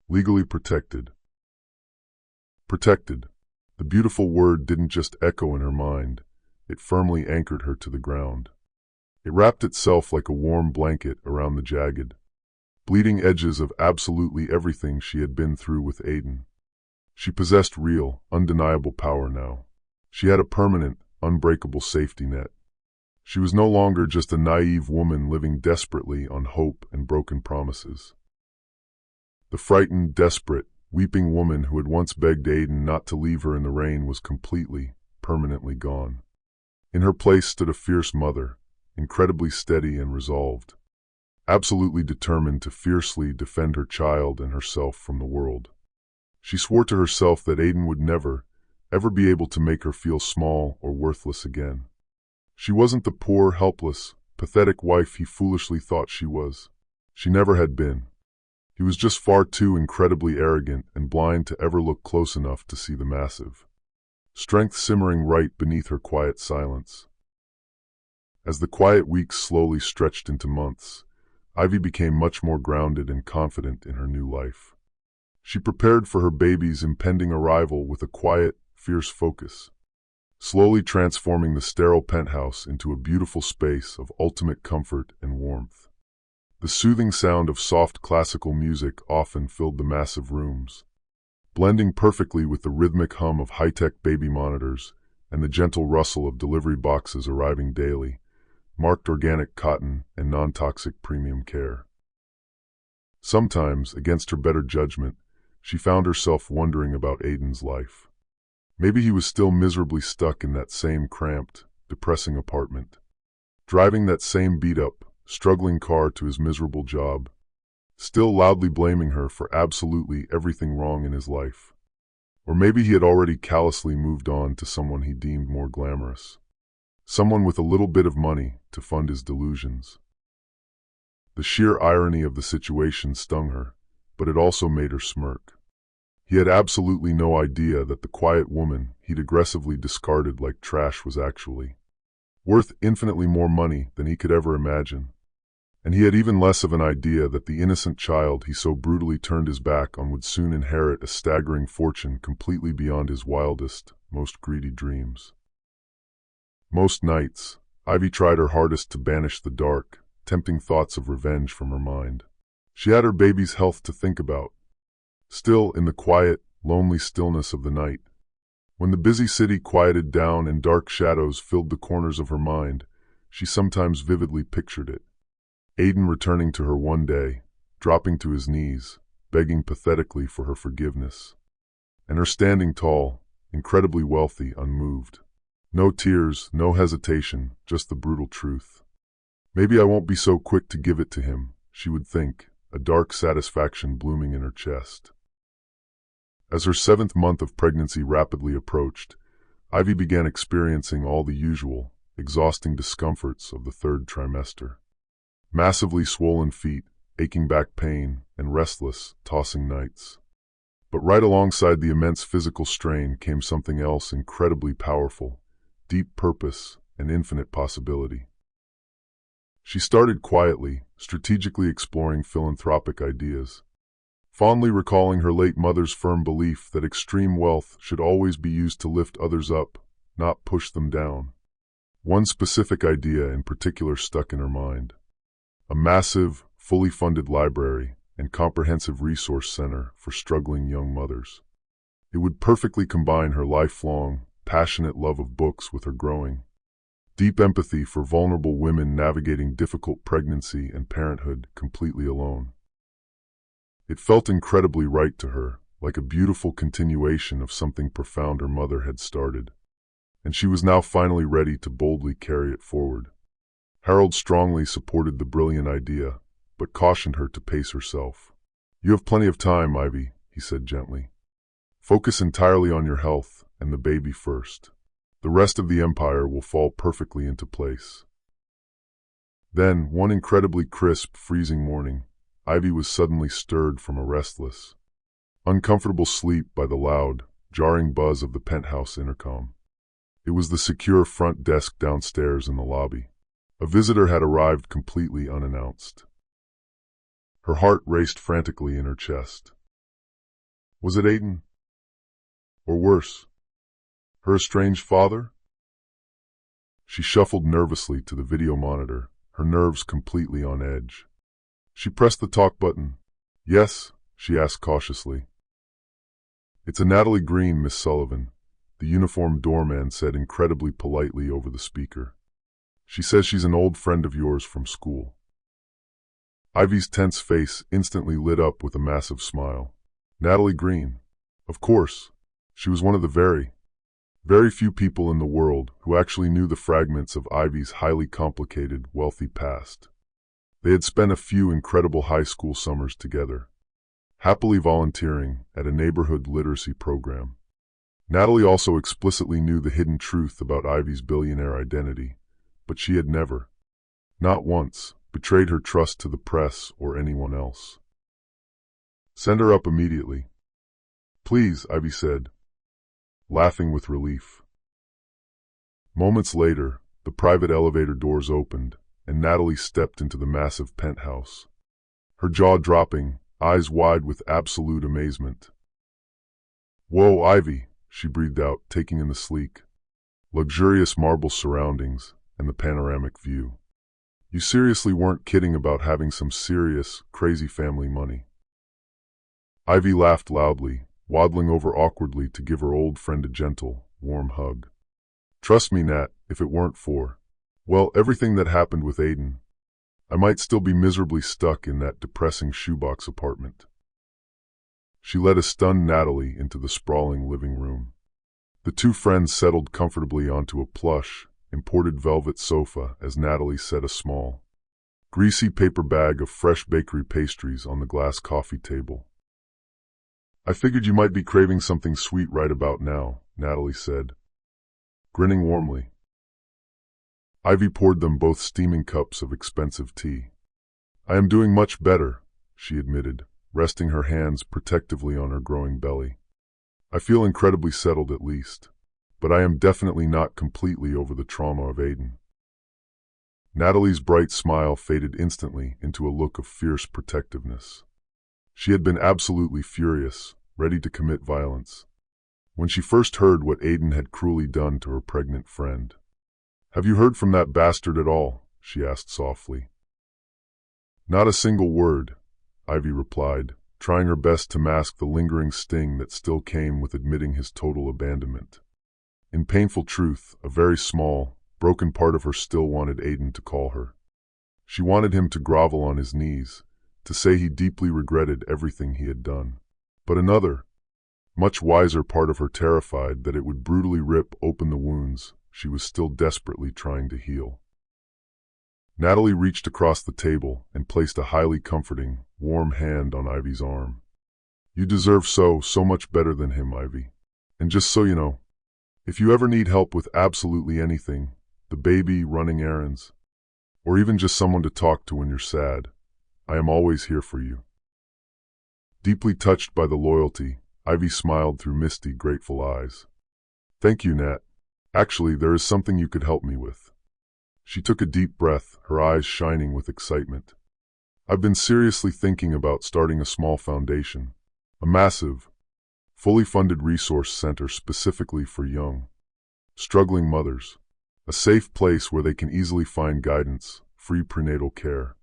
legally protected." Protected. The beautiful word didn't just echo in her mind, it firmly anchored her to the ground. It wrapped itself like a warm blanket around the jagged, bleeding edges of absolutely everything she had been through with Aiden. She possessed real, undeniable power now. She had a permanent, unbreakable safety net. She was no longer just a naive woman living desperately on hope and broken promises. The frightened, desperate, weeping woman who had once begged Aiden not to leave her in the rain was completely, permanently gone. In her place stood a fierce mother, incredibly steady and resolved, absolutely determined to fiercely defend her child and herself from the world. She swore to herself that Aiden would never, ever be able to make her feel small or worthless again. She wasn't the poor, helpless, pathetic wife he foolishly thought she was. She never had been. He was just far too incredibly arrogant and blind to ever look close enough to see the massive strength simmering right beneath her quiet silence. As the quiet weeks slowly stretched into months, Ivy became much more grounded and confident in her new life. She prepared for her baby's impending arrival with a quiet, fierce focus, slowly transforming the sterile penthouse into a beautiful space of ultimate comfort and warmth. The soothing sound of soft classical music often filled the massive rooms, blending perfectly with the rhythmic hum of high-tech baby monitors and the gentle rustle of delivery boxes arriving daily, marked organic cotton and non-toxic premium care. Sometimes, against her better judgment, she found herself wondering about Aiden's life. Maybe he was still miserably stuck in that same cramped, depressing apartment, driving that same beat-up, struggling car to his miserable job, still loudly blaming her for absolutely everything wrong in his life. Or maybe he had already callously moved on to someone he deemed more glamorous, someone with a little bit of money to fund his delusions. The sheer irony of the situation stung her, but it also made her smirk. He had absolutely no idea that the quiet woman he'd aggressively discarded like trash was actually worth infinitely more money than he could ever imagine. And he had even less of an idea that the innocent child he so brutally turned his back on would soon inherit a staggering fortune completely beyond his wildest, most greedy dreams. Most nights, Ivy tried her hardest to banish the dark, tempting thoughts of revenge from her mind. She had her baby's health to think about. Still, in the quiet, lonely stillness of the night, when the busy city quieted down and dark shadows filled the corners of her mind, she sometimes vividly pictured it. Aiden returning to her one day, dropping to his knees, begging pathetically for her forgiveness. And her standing tall, incredibly wealthy, unmoved. No tears, no hesitation, just the brutal truth. Maybe I won't be so quick to give it to him, she would think, a dark satisfaction blooming in her chest. As her 7th month of pregnancy rapidly approached, Ivy began experiencing all the usual, exhausting discomforts of the 3rd trimester. Massively swollen feet, aching back pain, and restless, tossing nights. But right alongside the immense physical strain came something else incredibly powerful, deep purpose and infinite possibility. She started quietly, strategically exploring philanthropic ideas, fondly recalling her late mother's firm belief that extreme wealth should always be used to lift others up, not push them down. One specific idea in particular stuck in her mind. A massive, fully funded library and comprehensive resource center for struggling young mothers. It would perfectly combine her lifelong, passionate love of books with her growing, deep empathy for vulnerable women navigating difficult pregnancy and parenthood completely alone. It felt incredibly right to her, like a beautiful continuation of something profound her mother had started, and she was now finally ready to boldly carry it forward. Harold strongly supported the brilliant idea, but cautioned her to pace herself. "You have plenty of time, Ivy," he said gently. "Focus entirely on your health and the baby first. The rest of the empire will fall perfectly into place." Then, one incredibly crisp, freezing morning, Ivy was suddenly stirred from a restless, uncomfortable sleep by the loud, jarring buzz of the penthouse intercom. It was the secure front desk downstairs in the lobby. A visitor had arrived completely unannounced. Her heart raced frantically in her chest. Was it Aiden? Or worse, her estranged father? She shuffled nervously to the video monitor, her nerves completely on edge. She pressed the talk button. "Yes?" she asked cautiously. "It's a Natalie Green, Miss Sullivan," the uniformed doorman said incredibly politely over the speaker. "She says she's an old friend of yours from school." Ivy's tense face instantly lit up with a massive smile. Natalie Green. Of course. She was one of the very few people in the world who actually knew the fragments of Ivy's highly complicated, wealthy past. They had spent a few incredible high school summers together, happily volunteering at a neighborhood literacy program. Natalie also explicitly knew the hidden truth about Ivy's billionaire identity, but she had never, not once, betrayed her trust to the press or anyone else. "Send her up immediately." "Please," Ivy said, laughing with relief. Moments later, the private elevator doors opened, and Natalie stepped into the massive penthouse, her jaw dropping, eyes wide with absolute amazement. "Whoa, Ivy," she breathed out, taking in the sleek, luxurious marble surroundings and the panoramic view. "You seriously weren't kidding about having some serious, crazy family money." Ivy laughed loudly, waddling over awkwardly to give her old friend a gentle, warm hug. "Trust me, Nat, if it weren't for..." Well, everything that happened with Aiden. I might still be miserably stuck in that depressing shoebox apartment. She led a stunned Natalie into the sprawling living room. The two friends settled comfortably onto a plush, imported velvet sofa as Natalie set a small, greasy paper bag of fresh bakery pastries on the glass coffee table. I figured you might be craving something sweet right about now, Natalie said, grinning warmly. Ivy poured them both steaming cups of expensive tea. I am doing much better, she admitted, resting her hands protectively on her growing belly. I feel incredibly settled at least, but I am definitely not completely over the trauma of Aiden. Natalie's bright smile faded instantly into a look of fierce protectiveness. She had been absolutely furious, ready to commit violence, when she first heard what Aiden had cruelly done to her pregnant friend. Have you heard from that bastard at all? She asked softly. Not a single word, Ivy replied, trying her best to mask the lingering sting that still came with admitting his total abandonment. In painful truth, a very small, broken part of her still wanted Aiden to call her. She wanted him to grovel on his knees, to say he deeply regretted everything he had done. But another, much wiser part of her terrified that it would brutally rip open the wounds she was still desperately trying to heal. Natalie reached across the table and placed a highly comforting, warm hand on Ivy's arm. You deserve so much better than him, Ivy. And just so you know, if you ever need help with absolutely anything, the baby, running errands, or even just someone to talk to when you're sad, I am always here for you. Deeply touched by the loyalty, Ivy smiled through misty, grateful eyes. Thank you, Nat. Actually, there is something you could help me with. She took a deep breath, her eyes shining with excitement. I've been seriously thinking about starting a small foundation, a massive, fully funded resource center specifically for young, struggling mothers, a safe place where they can easily find guidance, free prenatal care,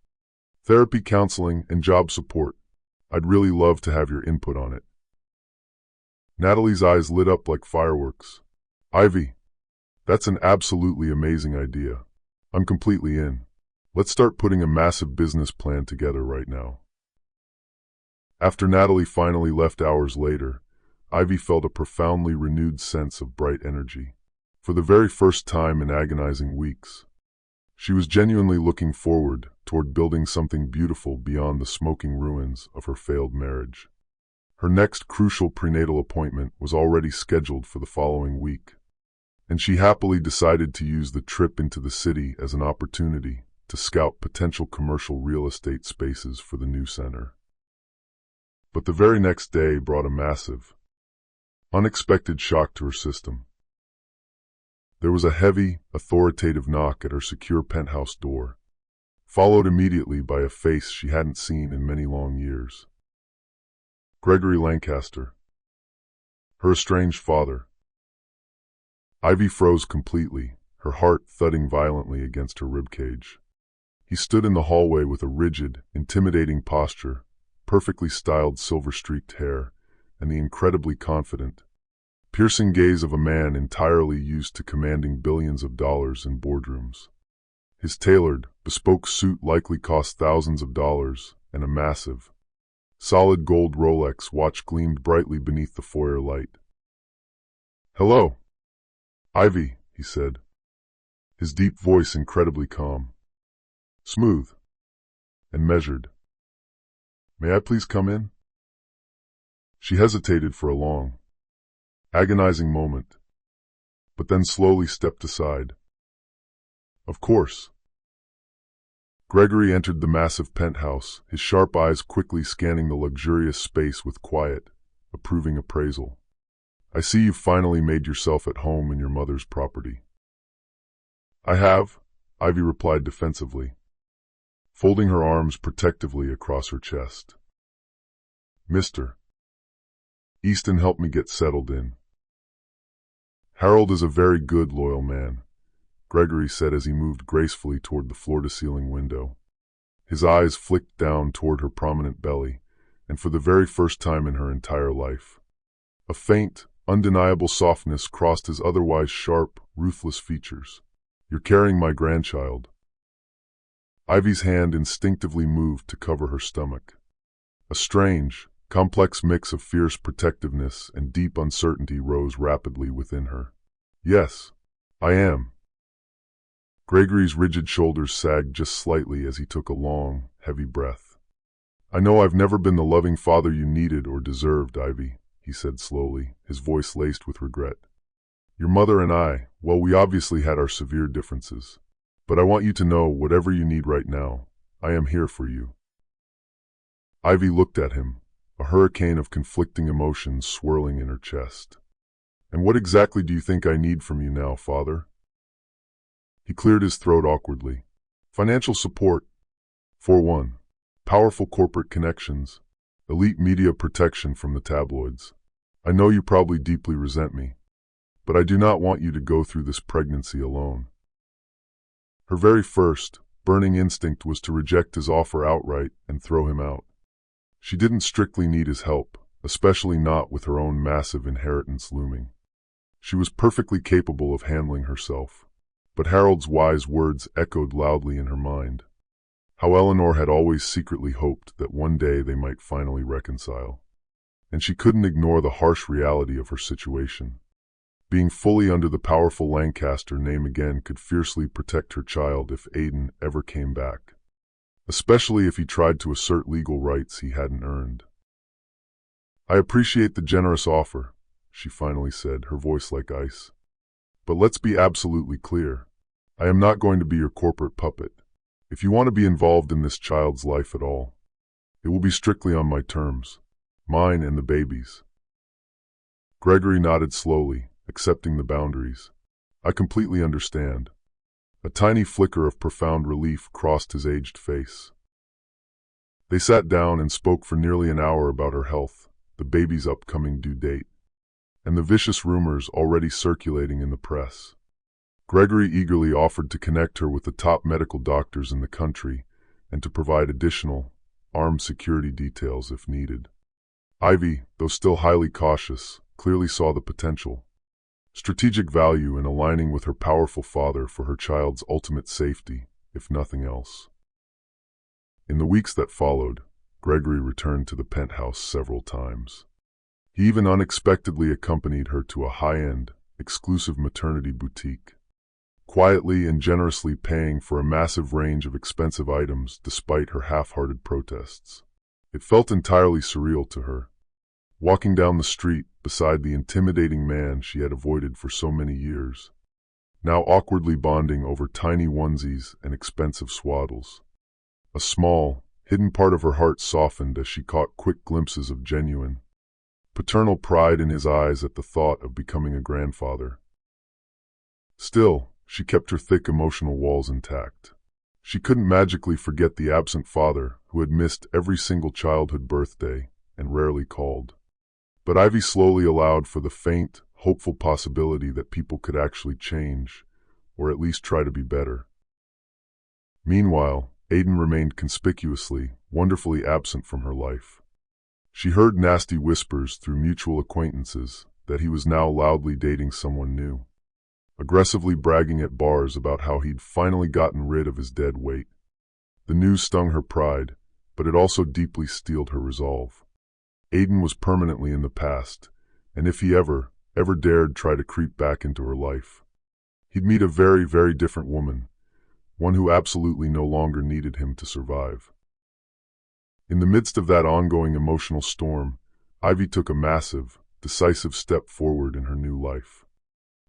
therapy, counseling, and job support. I'd really love to have your input on it. Natalie's eyes lit up like fireworks. Ivy, that's an absolutely amazing idea. I'm completely in. Let's start putting a massive business plan together right now. After Natalie finally left hours later, Ivy felt a profoundly renewed sense of bright energy. For the very first time in agonizing weeks, she was genuinely looking forward toward building something beautiful beyond the smoking ruins of her failed marriage. Her next crucial prenatal appointment was already scheduled for the following week, and she happily decided to use the trip into the city as an opportunity to scout potential commercial real estate spaces for the new center. But the very next day brought a massive, unexpected shock to her system. There was a heavy, authoritative knock at her secure penthouse door, followed immediately by a face she hadn't seen in many long years. Gregory Lancaster, her estranged father. Ivy froze completely, her heart thudding violently against her ribcage. He stood in the hallway with a rigid, intimidating posture, perfectly styled silver-streaked hair, and the incredibly confident, piercing gaze of a man entirely used to commanding billions of dollars in boardrooms. His tailored, bespoke suit likely cost thousands of dollars, and a massive, solid gold Rolex watch gleamed brightly beneath the foyer light. "Hello, Ivy," he said, his deep voice incredibly calm, smooth, and measured. "May I please come in?" She hesitated for a long, agonizing moment, but then slowly stepped aside. "Of course." Gregory entered the massive penthouse, his sharp eyes quickly scanning the luxurious space with quiet, approving appraisal. "I see you've finally made yourself at home in your mother's property." "I have," Ivy replied defensively, folding her arms protectively across her chest. "Mr. Easton helped me get settled in." "Harold is a very good, loyal man," Gregory said as he moved gracefully toward the floor-to-ceiling window. His eyes flicked down toward her prominent belly, and for the very first time in her entire life, a faint, undeniable softness crossed his otherwise sharp, ruthless features. You're carrying my grandchild. Ivy's hand instinctively moved to cover her stomach. A strange, complex mix of fierce protectiveness and deep uncertainty rose rapidly within her. Yes, I am. Gregory's rigid shoulders sagged just slightly as he took a long, heavy breath. I know I've never been the loving father you needed or deserved, Ivy, he said slowly, his voice laced with regret. Your mother and I, well, we obviously had our severe differences. But I want you to know, whatever you need right now, I am here for you. Ivy looked at him, a hurricane of conflicting emotions swirling in her chest. And what exactly do you think I need from you now, Father? He cleared his throat awkwardly. Financial support. For one. Powerful corporate connections. Elite media protection from the tabloids. I know you probably deeply resent me, but I do not want you to go through this pregnancy alone. Her very first, burning instinct was to reject his offer outright and throw him out. She didn't strictly need his help, especially not with her own massive inheritance looming. She was perfectly capable of handling herself. But Harold's wise words echoed loudly in her mind. How Eleanor had always secretly hoped that one day they might finally reconcile. And she couldn't ignore the harsh reality of her situation. Being fully under the powerful Lancaster name again could fiercely protect her child if Aiden ever came back, especially if he tried to assert legal rights he hadn't earned. I appreciate the generous offer, she finally said, her voice like ice. But let's be absolutely clear. I am not going to be your corporate puppet. If you want to be involved in this child's life at all, it will be strictly on my terms, mine and the baby's. Gregory nodded slowly, accepting the boundaries. I completely understand. A tiny flicker of profound relief crossed his aged face. They sat down and spoke for nearly an hour about her health, the baby's upcoming due date, and the vicious rumors already circulating in the press. Gregory eagerly offered to connect her with the top medical doctors in the country and to provide additional, armed security details if needed. Ivy, though still highly cautious, clearly saw the potential. Strategic value in aligning with her powerful father for her child's ultimate safety, if nothing else. In the weeks that followed, Gregory returned to the penthouse several times. He even unexpectedly accompanied her to a high-end, exclusive maternity boutique, quietly and generously paying for a massive range of expensive items despite her half-hearted protests. It felt entirely surreal to her, walking down the street beside the intimidating man she had avoided for so many years, now awkwardly bonding over tiny onesies and expensive swaddles. A small, hidden part of her heart softened as she caught quick glimpses of genuine, paternal pride in his eyes at the thought of becoming a grandfather. Still, she kept her thick emotional walls intact. She couldn't magically forget the absent father who had missed every single childhood birthday and rarely called. But Ivy slowly allowed for the faint, hopeful possibility that people could actually change, or at least try to be better. Meanwhile, Aiden remained conspicuously, wonderfully absent from her life. She heard nasty whispers through mutual acquaintances that he was now loudly dating someone new, aggressively bragging at bars about how he'd finally gotten rid of his dead weight. The news stung her pride, but it also deeply steeled her resolve. Aiden was permanently in the past, and if he ever dared try to creep back into her life, he'd meet a very, very different woman, one who absolutely no longer needed him to survive. In the midst of that ongoing emotional storm, Ivy took a massive, decisive step forward in her new life.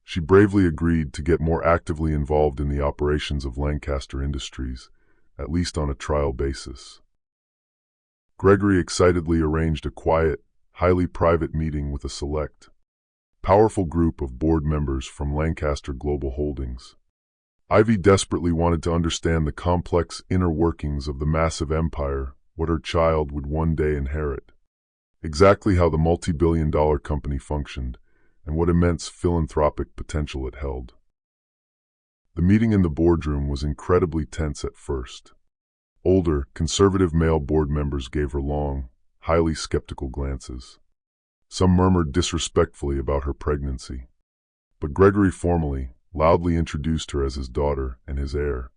She bravely agreed to get more actively involved in the operations of Lancaster Industries, at least on a trial basis. Gregory excitedly arranged a quiet, highly private meeting with a select, powerful group of board members from Lancaster Global Holdings. Ivy desperately wanted to understand the complex inner workings of the massive empire, what her child would one day inherit, exactly how the multi-billion-dollar company functioned, and what immense philanthropic potential it held. The meeting in the boardroom was incredibly tense at first. Older, conservative male board members gave her long, highly skeptical glances. Some murmured disrespectfully about her pregnancy. But Gregory formally, loudly introduced her as his daughter and his heir,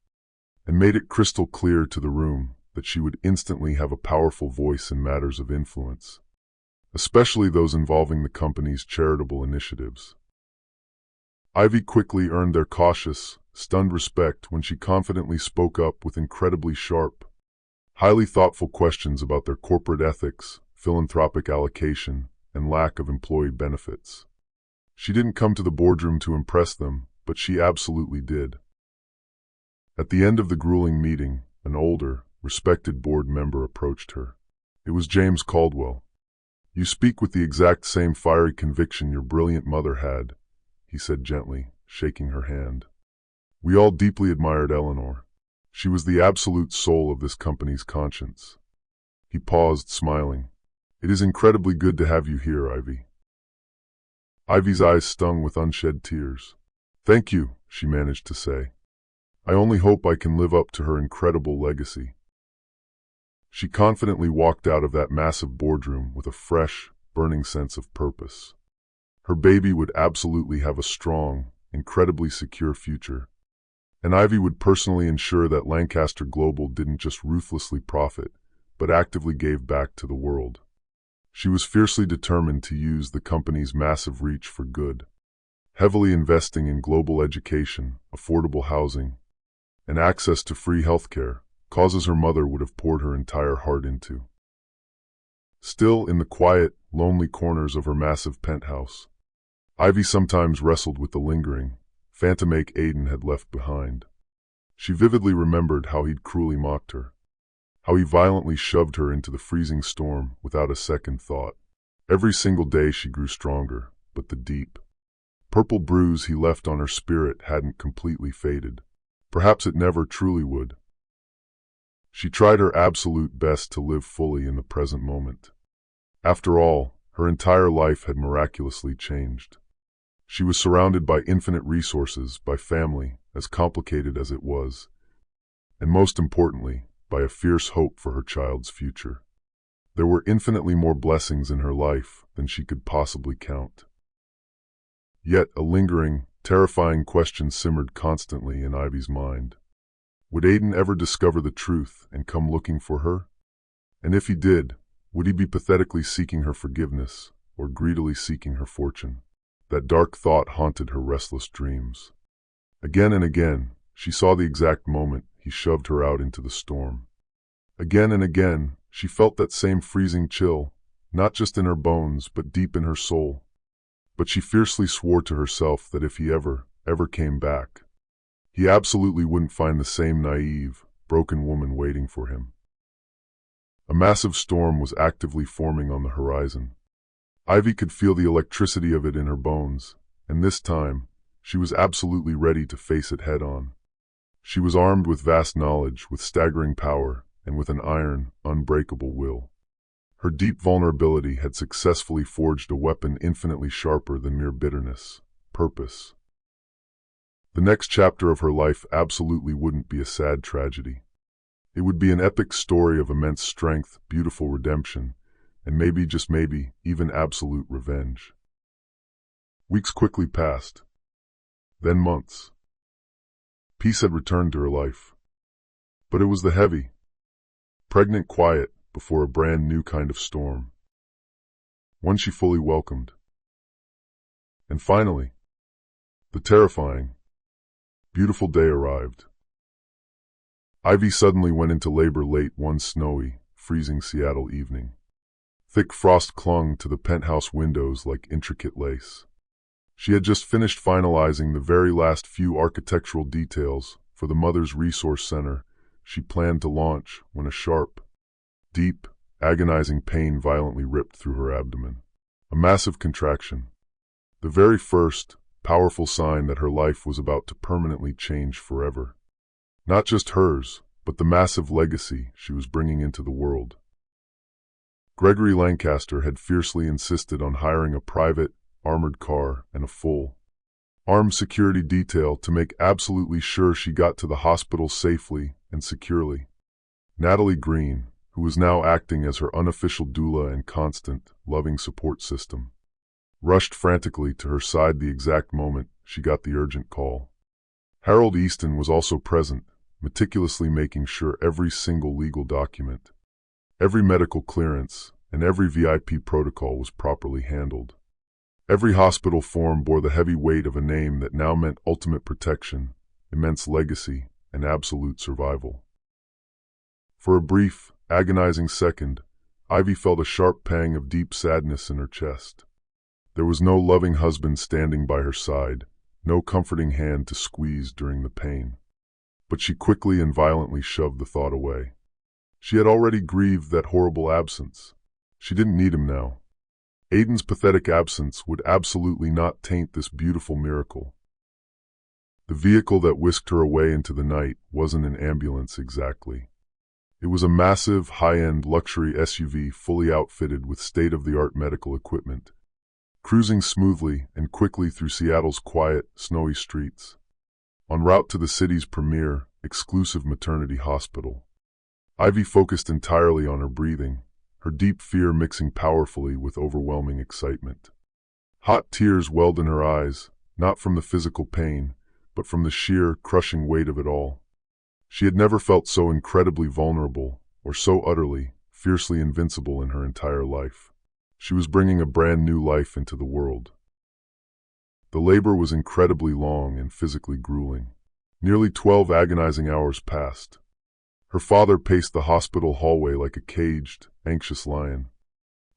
and made it crystal clear to the room that she would instantly have a powerful voice in matters of influence, especially those involving the company's charitable initiatives. Ivy quickly earned their cautious, stunned respect when she confidently spoke up with incredibly sharp, highly thoughtful questions about their corporate ethics, philanthropic allocation, and lack of employee benefits. She didn't come to the boardroom to impress them, but she absolutely did. At the end of the grueling meeting, an older, respected board member approached her. It was James Caldwell. "You speak with the exact same fiery conviction your brilliant mother had," he said gently, shaking her hand. "We all deeply admired Eleanor. She was the absolute soul of this company's conscience." He paused, smiling. "It is incredibly good to have you here, Ivy." Ivy's eyes stung with unshed tears. "Thank you," she managed to say. "I only hope I can live up to her incredible legacy." She confidently walked out of that massive boardroom with a fresh, burning sense of purpose. Her baby would absolutely have a strong, incredibly secure future, and Ivy would personally ensure that Lancaster Global didn't just ruthlessly profit, but actively gave back to the world. She was fiercely determined to use the company's massive reach for good, heavily investing in global education, affordable housing, and access to free healthcare, causes her mother would have poured her entire heart into. Still, in the quiet, lonely corners of her massive penthouse, Ivy sometimes wrestled with the lingering, phantom ache Aiden had left behind. She vividly remembered how he'd cruelly mocked her, how he violently shoved her into the freezing storm without a second thought. Every single day she grew stronger, but the deep, purple bruise he left on her spirit hadn't completely faded. Perhaps it never truly would. She tried her absolute best to live fully in the present moment. After all, her entire life had miraculously changed. She was surrounded by infinite resources, by family, as complicated as it was, and most importantly, by a fierce hope for her child's future. There were infinitely more blessings in her life than she could possibly count. Yet a lingering, terrifying question simmered constantly in Ivy's mind. Would Aiden ever discover the truth and come looking for her? And if he did, would he be pathetically seeking her forgiveness or greedily seeking her fortune? That dark thought haunted her restless dreams. Again and again, she saw the exact moment he shoved her out into the storm. Again and again, she felt that same freezing chill, not just in her bones, but deep in her soul. But she fiercely swore to herself that if he ever came back, he absolutely wouldn't find the same naive, broken woman waiting for him. A massive storm was actively forming on the horizon. Ivy could feel the electricity of it in her bones, and this time, she was absolutely ready to face it head-on. She was armed with vast knowledge, with staggering power, and with an iron, unbreakable will. Her deep vulnerability had successfully forged a weapon infinitely sharper than mere bitterness, purpose. The next chapter of her life absolutely wouldn't be a sad tragedy. It would be an epic story of immense strength, beautiful redemption, and maybe, just maybe, even absolute revenge. Weeks quickly passed. Then months. Peace had returned to her life. But it was the heavy, pregnant quiet before a brand new kind of storm. One she fully welcomed. And finally, the terrifying, beautiful day arrived. Ivy suddenly went into labor late one snowy, freezing Seattle evening. Thick frost clung to the penthouse windows like intricate lace. She had just finished finalizing the very last few architectural details for the Mother's Resource Center she planned to launch when a sharp, deep, agonizing pain violently ripped through her abdomen. A massive contraction. The very first, powerful sign that her life was about to permanently change forever. Not just hers, but the massive legacy she was bringing into the world. Gregory Lancaster had fiercely insisted on hiring a private, armored car and a full, armed security detail to make absolutely sure she got to the hospital safely and securely. Natalie Green, who was now acting as her unofficial doula and constant, loving support system, rushed frantically to her side the exact moment she got the urgent call. Harold Easton was also present, meticulously making sure every single legal document, every medical clearance, and every VIP protocol was properly handled. Every hospital form bore the heavy weight of a name that now meant ultimate protection, immense legacy, and absolute survival. For a brief, agonizing second, Ivy felt a sharp pang of deep sadness in her chest. There was no loving husband standing by her side, no comforting hand to squeeze during the pain. But she quickly and violently shoved the thought away. She had already grieved that horrible absence. She didn't need him now. Aiden's pathetic absence would absolutely not taint this beautiful miracle. The vehicle that whisked her away into the night wasn't an ambulance exactly. It was a massive, high-end luxury SUV fully outfitted with state-of-the-art medical equipment, cruising smoothly and quickly through Seattle's quiet, snowy streets. En route to the city's premier, exclusive maternity hospital, Ivy focused entirely on her breathing, her deep fear mixing powerfully with overwhelming excitement. Hot tears welled in her eyes, not from the physical pain, but from the sheer, crushing weight of it all. She had never felt so incredibly vulnerable, or so utterly, fiercely invincible in her entire life. She was bringing a brand new life into the world. The labor was incredibly long and physically grueling. Nearly 12 agonizing hours passed. Her father paced the hospital hallway like a caged, anxious lion,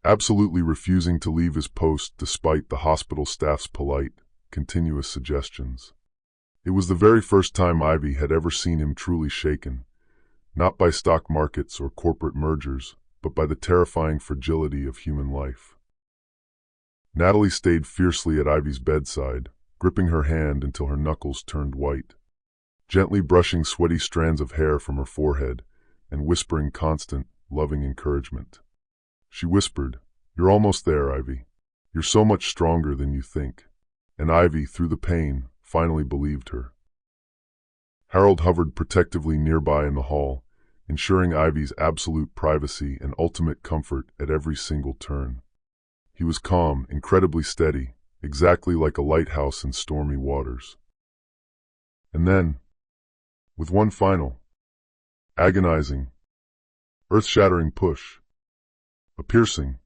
absolutely refusing to leave his post despite the hospital staff's polite, continuous suggestions. It was the very first time Ivy had ever seen him truly shaken, not by stock markets or corporate mergers, but by the terrifying fragility of human life. Natalie stayed fiercely at Ivy's bedside, gripping her hand until her knuckles turned white, gently brushing sweaty strands of hair from her forehead and whispering constant, loving encouragement. She whispered, "You're almost there, Ivy. You're so much stronger than you think." And Ivy, through the pain, finally believed her. Harold hovered protectively nearby in the hall, ensuring Ivy's absolute privacy and ultimate comfort at every single turn. He was calm, incredibly steady, exactly like a lighthouse in stormy waters. And then, with one final, agonizing, earth-shattering push, a piercing,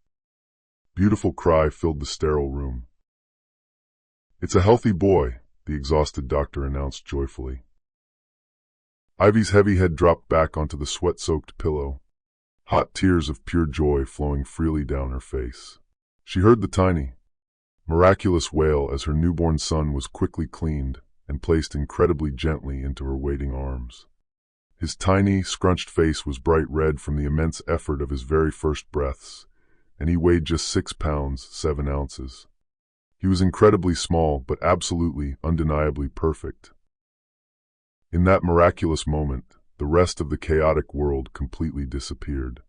beautiful cry filled the sterile room. "It's a healthy boy," the exhausted doctor announced joyfully. Ivy's heavy head dropped back onto the sweat-soaked pillow, hot tears of pure joy flowing freely down her face. She heard the tiny, miraculous wail as her newborn son was quickly cleaned and placed incredibly gently into her waiting arms. His tiny, scrunched face was bright red from the immense effort of his very first breaths, and he weighed just 6 pounds, 7 ounces. He was incredibly small, but absolutely, undeniably perfect. In that miraculous moment, the rest of the chaotic world completely disappeared.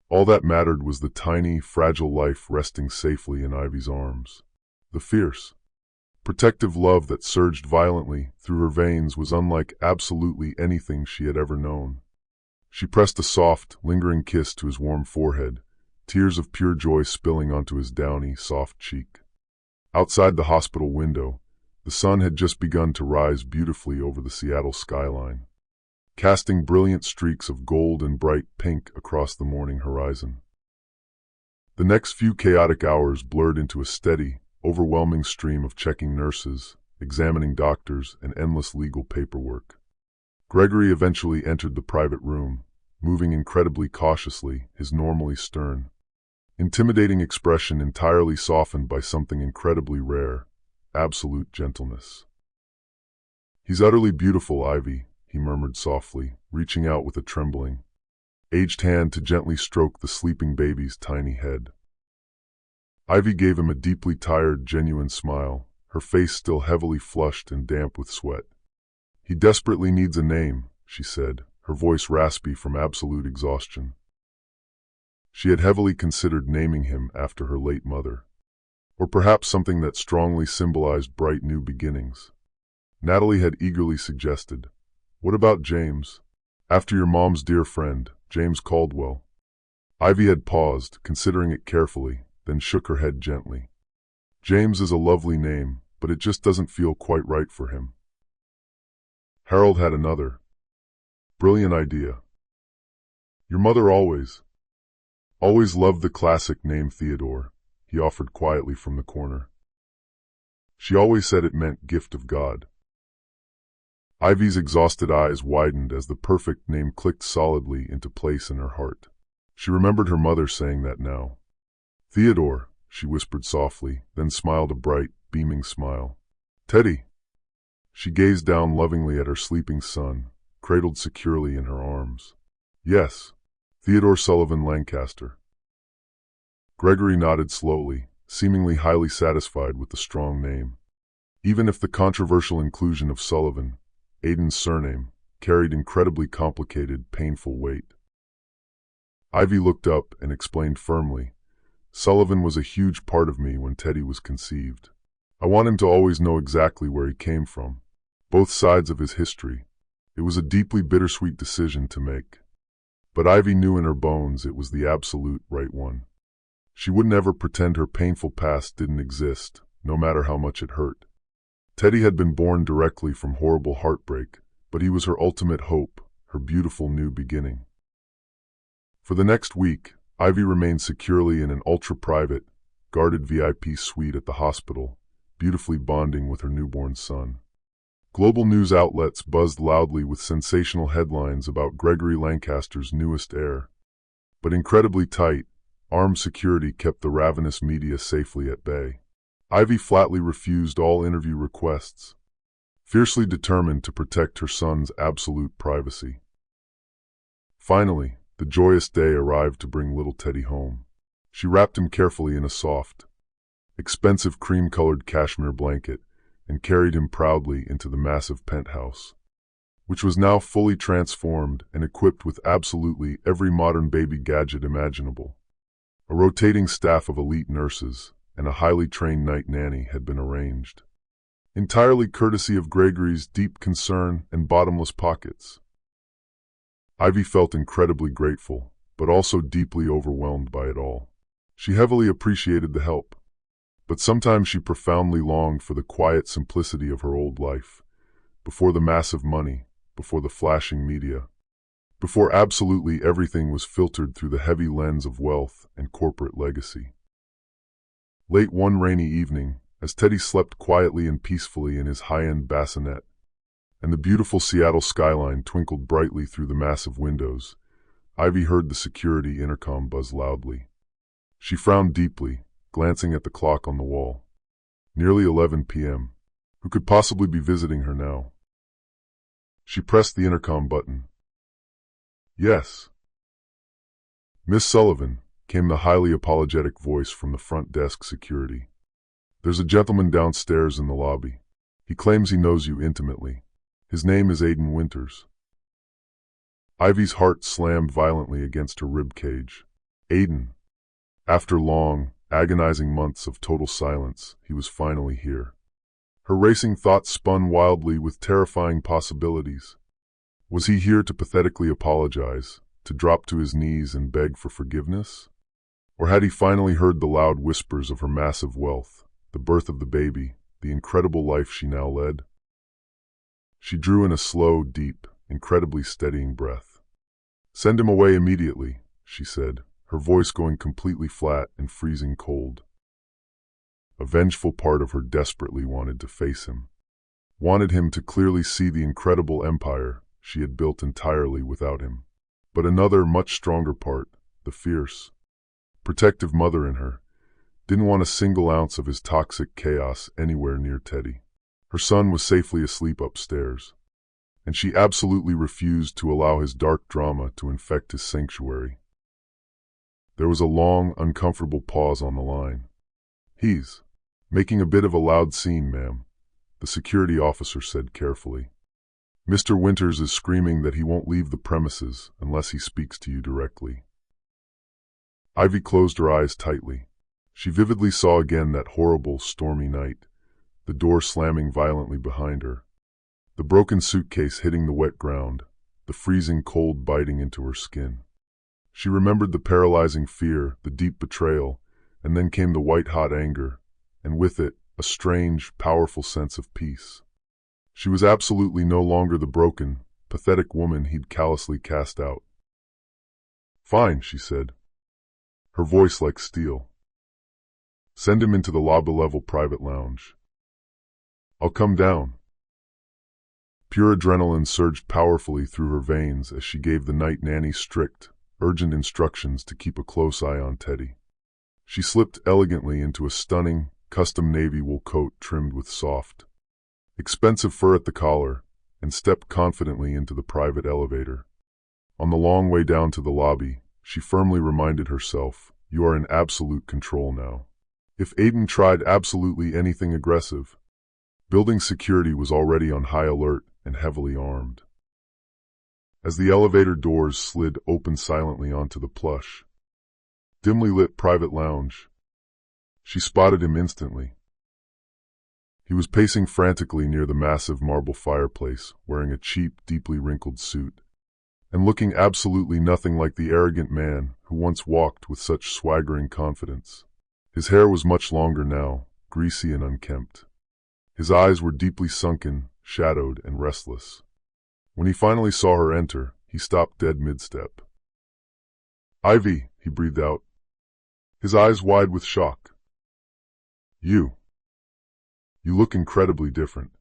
All that mattered was the tiny, fragile life resting safely in Ivy's arms. The fierce, protective love that surged violently through her veins was unlike absolutely anything she had ever known. She pressed a soft, lingering kiss to his warm forehead, tears of pure joy spilling onto his downy, soft cheek. Outside the hospital window, the sun had just begun to rise beautifully over the Seattle skyline, casting brilliant streaks of gold and bright pink across the morning horizon. The next few chaotic hours blurred into a steady, overwhelming stream of checking nurses, examining doctors, and endless legal paperwork. Gregory eventually entered the private room, moving incredibly cautiously, his normally stern, intimidating expression entirely softened by something incredibly rare, absolute gentleness. "He's utterly beautiful, Ivy," he murmured softly, reaching out with a trembling, aged hand to gently stroke the sleeping baby's tiny head. Ivy gave him a deeply tired, genuine smile, her face still heavily flushed and damp with sweat. "He desperately needs a name," she said, her voice raspy from absolute exhaustion. She had heavily considered naming him after her late mother, or perhaps something that strongly symbolized bright new beginnings. Natalie had eagerly suggested, "What about James? After your mom's dear friend, James Caldwell." Ivy had paused, considering it carefully, then shook her head gently. "James is a lovely name, but it just doesn't feel quite right for him. Harold had another brilliant idea. Your mother always loved the classic name Theodore, he offered quietly from the corner. She always said it meant gift of God. Ivy's exhausted eyes widened as the perfect name clicked solidly into place in her heart. She remembered her mother saying that now. Theodore, she whispered softly, then smiled a bright, beaming smile. Teddy. She gazed down lovingly at her sleeping son, cradled securely in her arms. Yes, Theodore Sullivan Lancaster. Gregory nodded slowly, seemingly highly satisfied with the strong name. Even if the controversial inclusion of Sullivan, Aiden's surname, carried incredibly complicated, painful weight. Ivy looked up and explained firmly, Sullivan was a huge part of me when Teddy was conceived. I want him to always know exactly where he came from, both sides of his history. It was a deeply bittersweet decision to make. But Ivy knew in her bones it was the absolute right one. She wouldn't ever pretend her painful past didn't exist, no matter how much it hurt. Teddy had been born directly from horrible heartbreak, but he was her ultimate hope, her beautiful new beginning. For the next week, Ivy remained securely in an ultra-private, guarded VIP suite at the hospital, beautifully bonding with her newborn son. Global news outlets buzzed loudly with sensational headlines about Gregory Lancaster's newest heir. But incredibly tight, armed security kept the ravenous media safely at bay. Ivy flatly refused all interview requests, fiercely determined to protect her son's absolute privacy. Finally, the joyous day arrived to bring little Teddy home. She wrapped him carefully in a soft, expensive cream-colored cashmere blanket and carried him proudly into the massive penthouse, which was now fully transformed and equipped with absolutely every modern baby gadget imaginable. A rotating staff of elite nurses and a highly trained night nanny had been arranged, entirely courtesy of Gregory's deep concern and bottomless pockets. Ivy felt incredibly grateful, but also deeply overwhelmed by it all. She heavily appreciated the help, but sometimes she profoundly longed for the quiet simplicity of her old life, before the massive money, before the flashing media, before absolutely everything was filtered through the heavy lens of wealth and corporate legacy. Late one rainy evening, as Teddy slept quietly and peacefully in his high-end bassinet, and the beautiful Seattle skyline twinkled brightly through the massive windows, Ivy heard the security intercom buzz loudly. She frowned deeply, glancing at the clock on the wall. Nearly 11 p.m. Who could possibly be visiting her now? She pressed the intercom button. Yes. Miss Sullivan, came the highly apologetic voice from the front desk security. There's a gentleman downstairs in the lobby. He claims he knows you intimately. His name is Aiden Winters. Ivy's heart slammed violently against her rib cage. Aiden. After long, agonizing months of total silence, he was finally here. Her racing thoughts spun wildly with terrifying possibilities. Was he here to pathetically apologize, to drop to his knees and beg for forgiveness? Or had he finally heard the loud whispers of her massive wealth, the birth of the baby, the incredible life she now led? She drew in a slow, deep, incredibly steadying breath. Send him away immediately, she said, her voice going completely flat and freezing cold. A vengeful part of her desperately wanted to face him. Wanted him to clearly see the incredible empire she had built entirely without him. But another, much stronger part, the fierce, protective mother in her, didn't want a single ounce of his toxic chaos anywhere near Teddy. Her son was safely asleep upstairs, and she absolutely refused to allow his dark drama to infect his sanctuary. There was a long, uncomfortable pause on the line. He's making a bit of a loud scene, ma'am, the security officer said carefully. Mr. Winters is screaming that he won't leave the premises unless he speaks to you directly. Ivy closed her eyes tightly. She vividly saw again that horrible, stormy night, the door slamming violently behind her, the broken suitcase hitting the wet ground, the freezing cold biting into her skin. She remembered the paralyzing fear, the deep betrayal, and then came the white-hot anger, and with it, a strange, powerful sense of peace. She was absolutely no longer the broken, pathetic woman he'd callously cast out. "Fine," she said, her voice like steel. "Send him into the lobby-level private lounge. I'll come down." Pure adrenaline surged powerfully through her veins as she gave the night nanny strict, urgent instructions to keep a close eye on Teddy. She slipped elegantly into a stunning, custom navy wool coat trimmed with soft, expensive fur at the collar, and stepped confidently into the private elevator. On the long way down to the lobby, she firmly reminded herself, "You are in absolute control now." If Aiden tried absolutely anything aggressive, building security was already on high alert and heavily armed. As the elevator doors slid open silently onto the plush, dimly lit private lounge, she spotted him instantly. He was pacing frantically near the massive marble fireplace, wearing a cheap, deeply wrinkled suit, and looking absolutely nothing like the arrogant man who once walked with such swaggering confidence. His hair was much longer now, greasy and unkempt. His eyes were deeply sunken, shadowed, and restless. When he finally saw her enter, he stopped dead mid-step. "Ivy," he breathed out, his eyes wide with shock. You look incredibly different."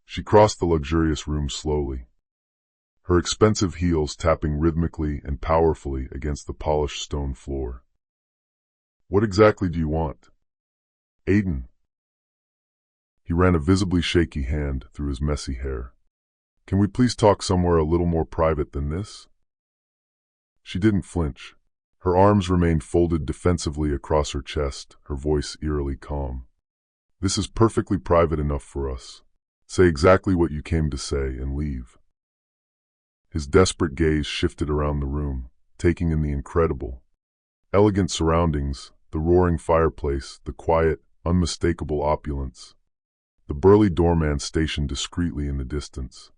She crossed the luxurious room slowly, her expensive heels tapping rhythmically and powerfully against the polished stone floor. "What exactly do you want?" "Aiden." He ran a visibly shaky hand through his messy hair. "Can we please talk somewhere a little more private than this?" She didn't flinch. Her arms remained folded defensively across her chest, her voice eerily calm. "This is perfectly private enough for us. Say exactly what you came to say and leave." His desperate gaze shifted around the room, taking in the incredible, elegant surroundings, the roaring fireplace, the quiet, unmistakable opulence, the burly doorman stationed discreetly in the distance,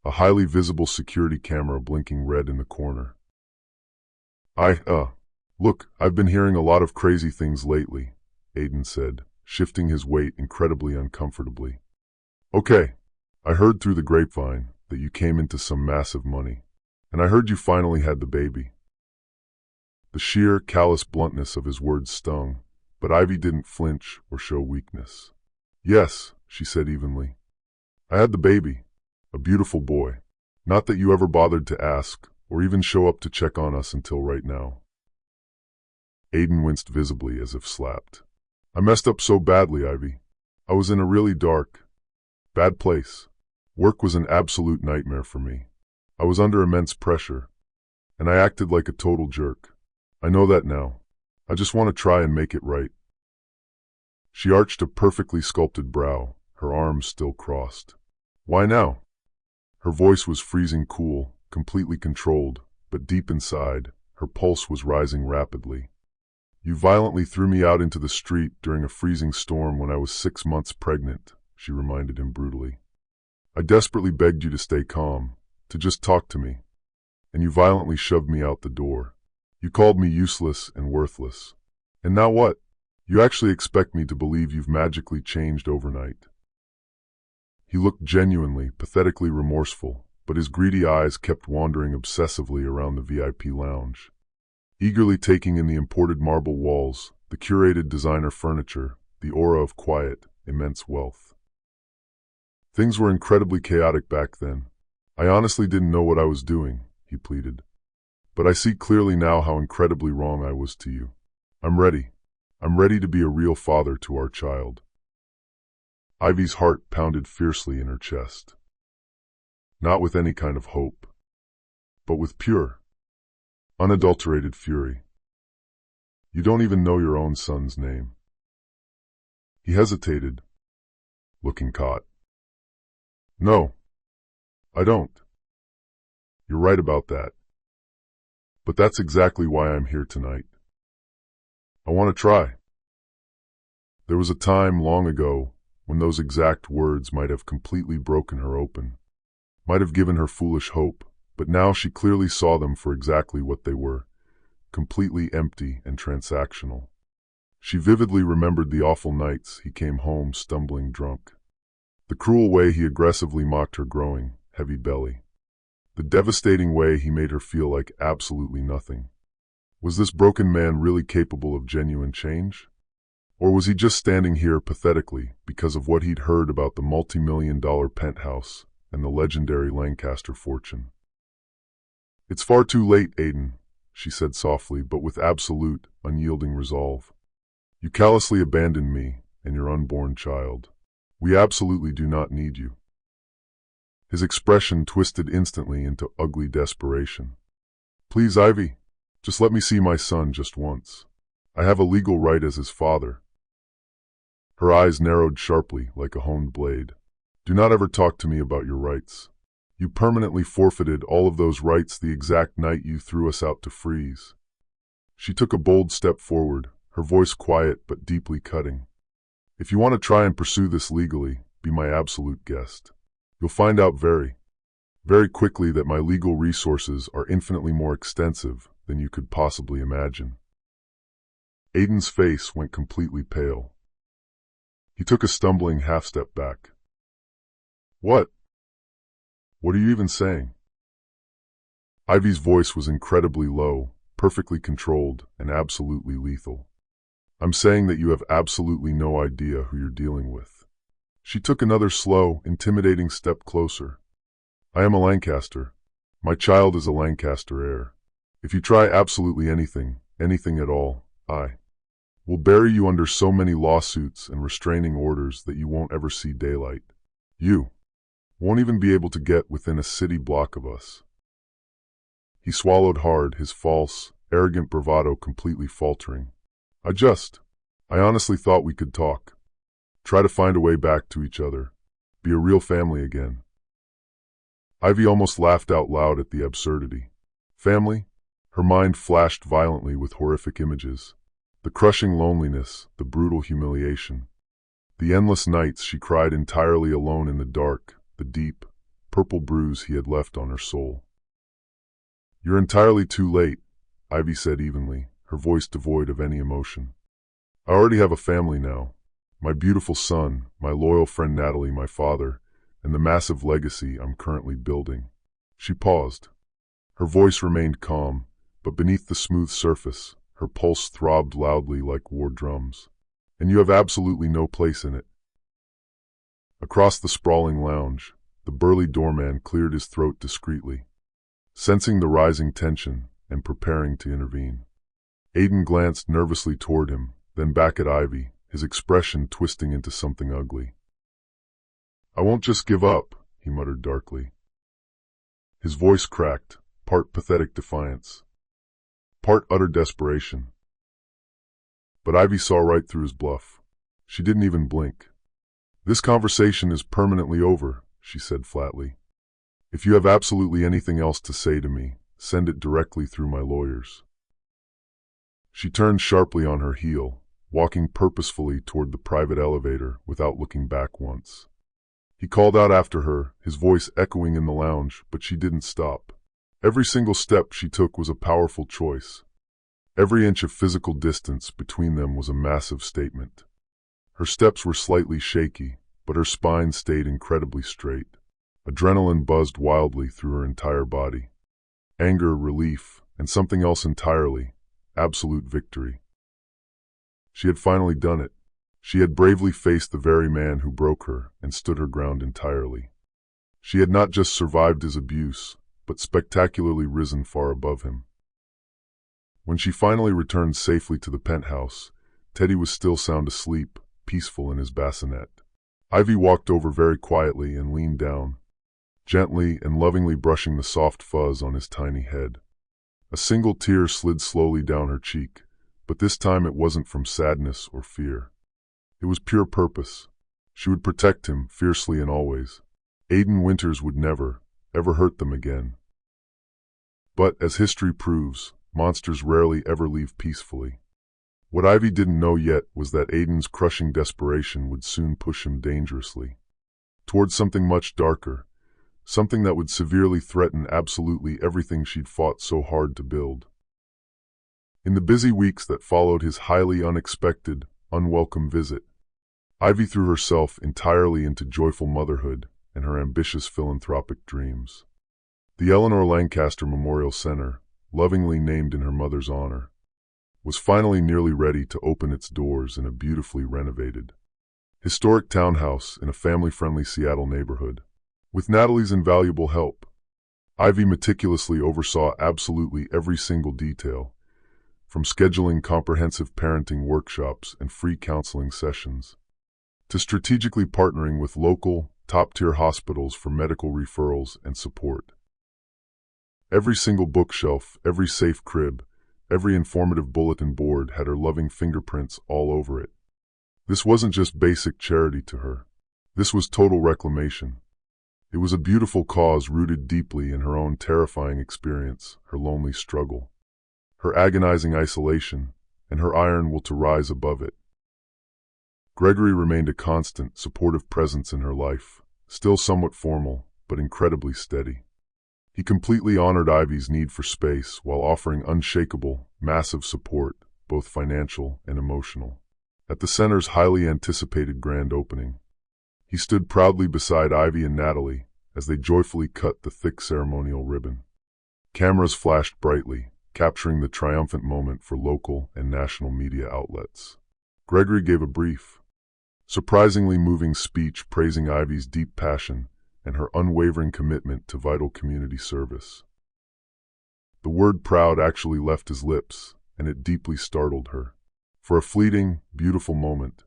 a highly visible security camera blinking red in the corner. Look, I've been hearing a lot of crazy things lately," Aiden said, shifting his weight incredibly uncomfortably. "Okay, I heard through the grapevine that you came into some massive money, and I heard you finally had the baby." The sheer, callous bluntness of his words stung, but Ivy didn't flinch or show weakness. "Yes," she said evenly. "I had the baby, a beautiful boy. Not that you ever bothered to ask, or even show up to check on us until right now." Aiden winced visibly as if slapped. "I messed up so badly, Ivy. I was in a really dark, bad place. Work was an absolute nightmare for me. I was under immense pressure, and I acted like a total jerk. I know that now. I just want to try and make it right." She arched a perfectly sculpted brow, her arms still crossed. "Why now?" Her voice was freezing cool, completely controlled, but deep inside, her pulse was rising rapidly. "You violently threw me out into the street during a freezing storm when I was 6 months pregnant," she reminded him brutally. "I desperately begged you to stay calm, to just talk to me, and you violently shoved me out the door. You called me useless and worthless. And now what? You actually expect me to believe you've magically changed overnight." He looked genuinely, pathetically remorseful, but his greedy eyes kept wandering obsessively around the VIP lounge, eagerly taking in the imported marble walls, the curated designer furniture, the aura of quiet, immense wealth. "Things were incredibly chaotic back then. I honestly didn't know what I was doing," he pleaded. "But I see clearly now how incredibly wrong I was to you. I'm ready. I'm ready to be a real father to our child." Ivy's heart pounded fiercely in her chest. Not with any kind of hope, but with pure, unadulterated fury. "You don't even know your own son's name." He hesitated, looking caught. "No, I don't. You're right about that. But that's exactly why I'm here tonight. I want to try." There was a time long ago when those exact words might have completely broken her open, might have given her foolish hope, but now she clearly saw them for exactly what they were, completely empty and transactional. She vividly remembered the awful nights he came home stumbling drunk. The cruel way he aggressively mocked her growing, heavy belly. The devastating way he made her feel like absolutely nothing. Was this broken man really capable of genuine change? Or was he just standing here pathetically because of what he'd heard about the multi-million-dollar penthouse and the legendary Lancaster fortune? "It's far too late, Aiden," she said softly, but with absolute, unyielding resolve. "You callously abandoned me and your unborn child. We absolutely do not need you." His expression twisted instantly into ugly desperation. "Please, Ivy, just let me see my son just once. I have a legal right as his father." Her eyes narrowed sharply like a honed blade. "Do not ever talk to me about your rights. You permanently forfeited all of those rights the exact night you threw us out to freeze." She took a bold step forward, her voice quiet but deeply cutting. "If you want to try and pursue this legally, be my absolute guest. You'll find out very, very quickly that my legal resources are infinitely more extensive than you could possibly imagine." Aiden's face went completely pale. He took a stumbling half-step back. What are you even saying?" Ivy's voice was incredibly low, perfectly controlled, and absolutely lethal. "I'm saying that you have absolutely no idea who you're dealing with." She took another slow, intimidating step closer. "I am a Lancaster. My child is a Lancaster heir. If you try absolutely anything, anything at all, I will bury you under so many lawsuits and restraining orders that you won't ever see daylight. You won't even be able to get within a city block of us." He swallowed hard, his false, arrogant bravado completely faltering. I honestly thought we could talk. Try to find a way back to each other. Be a real family again." Ivy almost laughed out loud at the absurdity. Family? Her mind flashed violently with horrific images. The crushing loneliness, the brutal humiliation. The endless nights she cried entirely alone in the dark, the deep, purple bruise he had left on her soul. "You're entirely too late," Ivy said evenly, her voice devoid of any emotion. "I already have a family now. My beautiful son, my loyal friend Natalie, my father, and the massive legacy I'm currently building." She paused. Her voice remained calm, but beneath the smooth surface, her pulse throbbed loudly like war drums. "And you have absolutely no place in it." Across the sprawling lounge, the burly doorman cleared his throat discreetly, sensing the rising tension and preparing to intervene. Aiden glanced nervously toward him, then back at Ivy, his expression twisting into something ugly. "I won't just give up," he muttered darkly. His voice cracked, part pathetic defiance, part utter desperation. But Ivy saw right through his bluff. She didn't even blink. "This conversation is permanently over," she said flatly. "If you have absolutely anything else to say to me, send it directly through my lawyers." She turned sharply on her heel, walking purposefully toward the private elevator without looking back once. He called out after her, his voice echoing in the lounge, but she didn't stop. Every single step she took was a powerful choice. Every inch of physical distance between them was a massive statement. Her steps were slightly shaky, but her spine stayed incredibly straight. Adrenaline buzzed wildly through her entire body. Anger, relief, and something else entirely, absolute victory. She had finally done it. She had bravely faced the very man who broke her and stood her ground entirely. She had not just survived his abuse, but spectacularly risen far above him. When she finally returned safely to the penthouse, Teddy was still sound asleep, peaceful in his bassinet. Ivy walked over very quietly and leaned down, gently and lovingly brushing the soft fuzz on his tiny head. A single tear slid slowly down her cheek, but this time it wasn't from sadness or fear. It was pure purpose. She would protect him, fiercely and always. Aiden Winters would never, ever hurt them again. But, as history proves, monsters rarely ever leave peacefully. What Ivy didn't know yet was that Aiden's crushing desperation would soon push him dangerously towards something much darker, something that would severely threaten absolutely everything she'd fought so hard to build. In the busy weeks that followed his highly unexpected, unwelcome visit, Ivy threw herself entirely into joyful motherhood and her ambitious philanthropic dreams. The Eleanor Lancaster Memorial Center, lovingly named in her mother's honor, was finally nearly ready to open its doors in a beautifully renovated, historic townhouse in a family-friendly Seattle neighborhood. With Natalie's invaluable help, Ivy meticulously oversaw absolutely every single detail, from scheduling comprehensive parenting workshops and free counseling sessions, to strategically partnering with local, top-tier hospitals for medical referrals and support. Every single bookshelf, every safe crib, every informative bulletin board had her loving fingerprints all over it. This wasn't just basic charity to her. This was total reclamation. It was a beautiful cause rooted deeply in her own terrifying experience, her lonely struggle, her agonizing isolation, and her iron will to rise above it. Gregory remained a constant, supportive presence in her life, still somewhat formal, but incredibly steady. He completely honored Ivy's need for space while offering unshakable, massive support, both financial and emotional. At the center's highly anticipated grand opening, he stood proudly beside Ivy and Natalie as they joyfully cut the thick ceremonial ribbon. Cameras flashed brightly, capturing the triumphant moment for local and national media outlets. Gregory gave a brief, surprisingly moving speech praising Ivy's deep passion and her unwavering commitment to vital community service. The word proud actually left his lips, and it deeply startled her. For a fleeting, beautiful moment,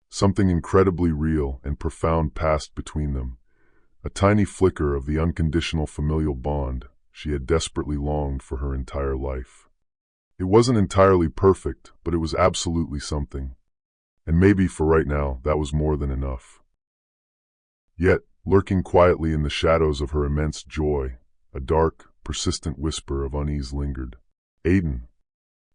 something incredibly real and profound passed between them, a tiny flicker of the unconditional familial bond she had desperately longed for her entire life. It wasn't entirely perfect, but it was absolutely something. And maybe for right now, that was more than enough. Yet, lurking quietly in the shadows of her immense joy, a dark, persistent whisper of unease lingered. Aiden.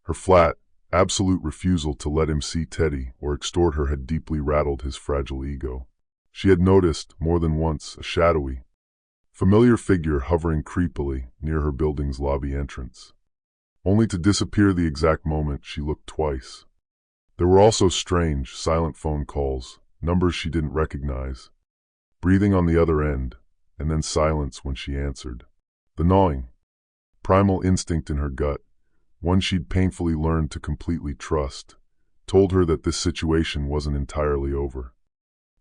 Her flat, absolute refusal to let him see Teddy or extort her had deeply rattled his fragile ego. She had noticed, more than once, a shadowy, familiar figure hovering creepily near her building's lobby entrance, only to disappear the exact moment she looked twice. There were also strange, silent phone calls, numbers she didn't recognize, breathing on the other end, and then silence when she answered. The gnawing, primal instinct in her gut, one she'd painfully learned to completely trust, told her that this situation wasn't entirely over.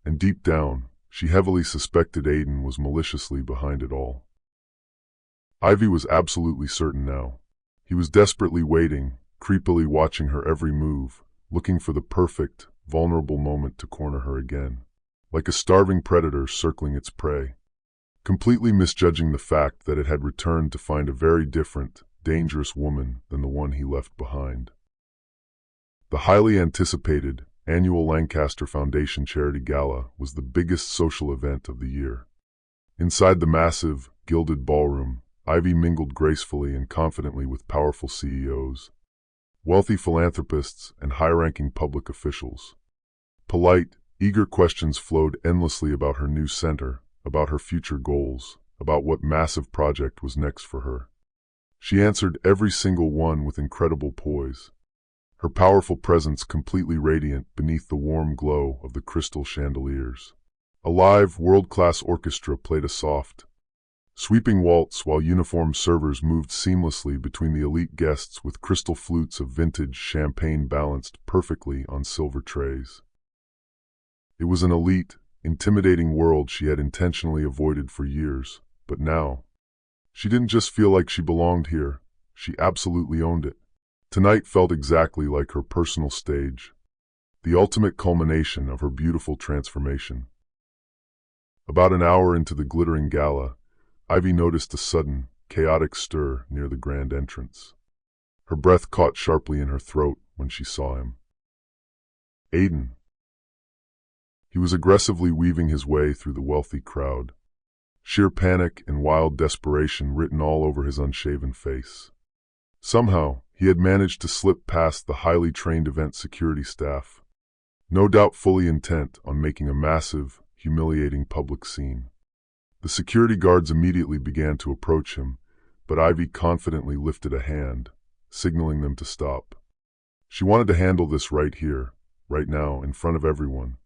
And deep down, she heavily suspected Aiden was maliciously behind it all. Ivy was absolutely certain now. He was desperately waiting, creepily watching her every move, looking for the perfect, vulnerable moment to corner her again, like a starving predator circling its prey, completely misjudging the fact that it had returned to find a very different, dangerous woman than the one he left behind. The highly anticipated annual Lancaster Foundation Charity Gala was the biggest social event of the year. Inside the massive, gilded ballroom, Ivy mingled gracefully and confidently with powerful CEOs, wealthy philanthropists, and high-ranking public officials. Polite, eager questions flowed endlessly about her new center, about her future goals, about what massive project was next for her. She answered every single one with incredible poise, her powerful presence completely radiant beneath the warm glow of the crystal chandeliers. A live, world-class orchestra played a soft, sweeping waltz while uniformed servers moved seamlessly between the elite guests with crystal flutes of vintage champagne balanced perfectly on silver trays. It was an elite, intimidating world she had intentionally avoided for years, but now, she didn't just feel like she belonged here, she absolutely owned it. Tonight felt exactly like her personal stage, the ultimate culmination of her beautiful transformation. About an hour into the glittering gala, Ivy noticed a sudden, chaotic stir near the grand entrance. Her breath caught sharply in her throat when she saw him. Aiden. He was aggressively weaving his way through the wealthy crowd, sheer panic and wild desperation written all over his unshaven face. Somehow, he had managed to slip past the highly trained event security staff, no doubt fully intent on making a massive, humiliating public scene. The security guards immediately began to approach him, but Ivy confidently lifted a hand, signaling them to stop. She wanted to handle this right here, right now, in front of everyone.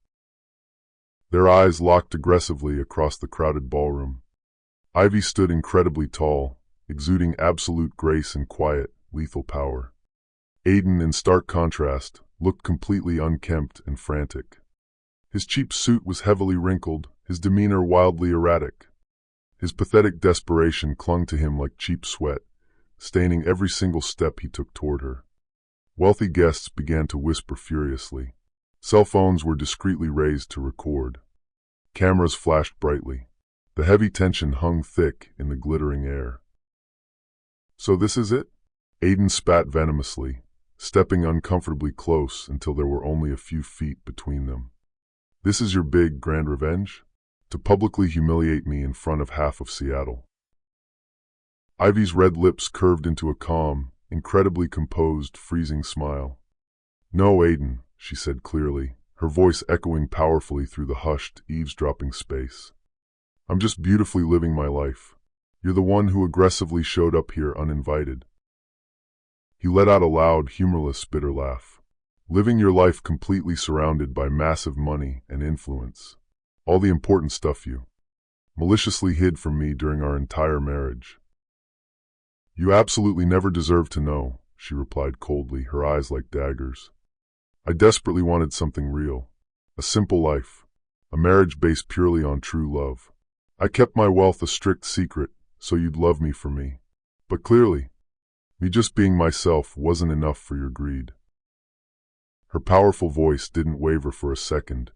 Their eyes locked aggressively across the crowded ballroom. Ivy stood incredibly tall, exuding absolute grace and quiet, lethal power. Aiden, in stark contrast, looked completely unkempt and frantic. His cheap suit was heavily wrinkled, his demeanor wildly erratic. His pathetic desperation clung to him like cheap sweat, staining every single step he took toward her. Wealthy guests began to whisper furiously. Cell phones were discreetly raised to record. Cameras flashed brightly. The heavy tension hung thick in the glittering air. "So this is it?" Aiden spat venomously, stepping uncomfortably close until there were only a few feet between them. "This is your big, grand revenge? To publicly humiliate me in front of half of Seattle?" Ivy's red lips curved into a calm, incredibly composed, freezing smile. "No, Aiden," she said clearly, her voice echoing powerfully through the hushed, eavesdropping space. "I'm just beautifully living my life. You're the one who aggressively showed up here uninvited." He let out a loud, humorless, bitter laugh. "Living your life completely surrounded by massive money and influence. All the important stuff you maliciously hid from me during our entire marriage." "You absolutely never deserved to know," she replied coldly, her eyes like daggers. "I desperately wanted something real. A simple life. A marriage based purely on true love. I kept my wealth a strict secret so you'd love me for me. But clearly, me just being myself wasn't enough for your greed." Her powerful voice didn't waver for a second,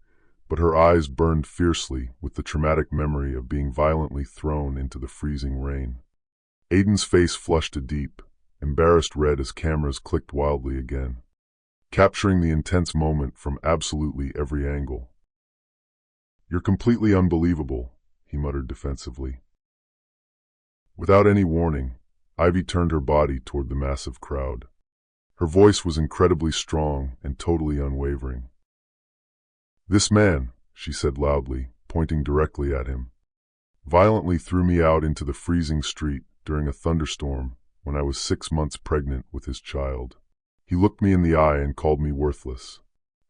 but her eyes burned fiercely with the traumatic memory of being violently thrown into the freezing rain. Aiden's face flushed a deep, embarrassed red as cameras clicked wildly again, capturing the intense moment from absolutely every angle. "You're completely unbelievable," he muttered defensively. Without any warning, Ivy turned her body toward the massive crowd. Her voice was incredibly strong and totally unwavering. "This man," she said loudly, pointing directly at him, "violently threw me out into the freezing street during a thunderstorm when I was 6 months pregnant with his child. He looked me in the eye and called me worthless.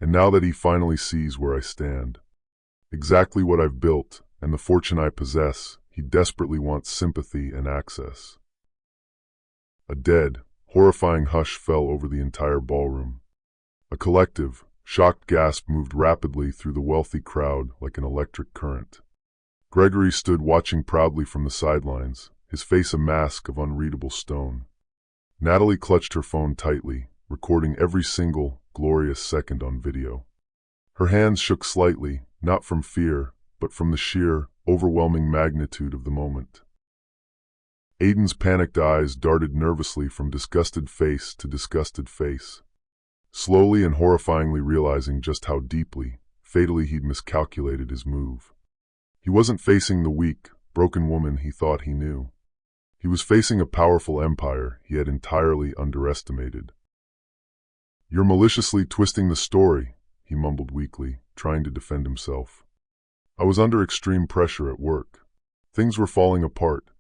And now that he finally sees where I stand, exactly what I've built, and the fortune I possess, he desperately wants sympathy and access." A dead, horrifying hush fell over the entire ballroom. A collective, shocked gasp moved rapidly through the wealthy crowd like an electric current. Gregory stood watching proudly from the sidelines, his face a mask of unreadable stone. Natalie clutched her phone tightly, recording every single, glorious second on video. Her hands shook slightly, not from fear, but from the sheer, overwhelming magnitude of the moment. Aiden's panicked eyes darted nervously from disgusted face to disgusted face, slowly and horrifyingly realizing just how deeply, fatally he'd miscalculated his move. He wasn't facing the weak, broken woman he thought he knew. He was facing a powerful empire he had entirely underestimated. "You're maliciously twisting the story," he mumbled weakly, trying to defend himself. "I was under extreme pressure at work. Things were falling apart."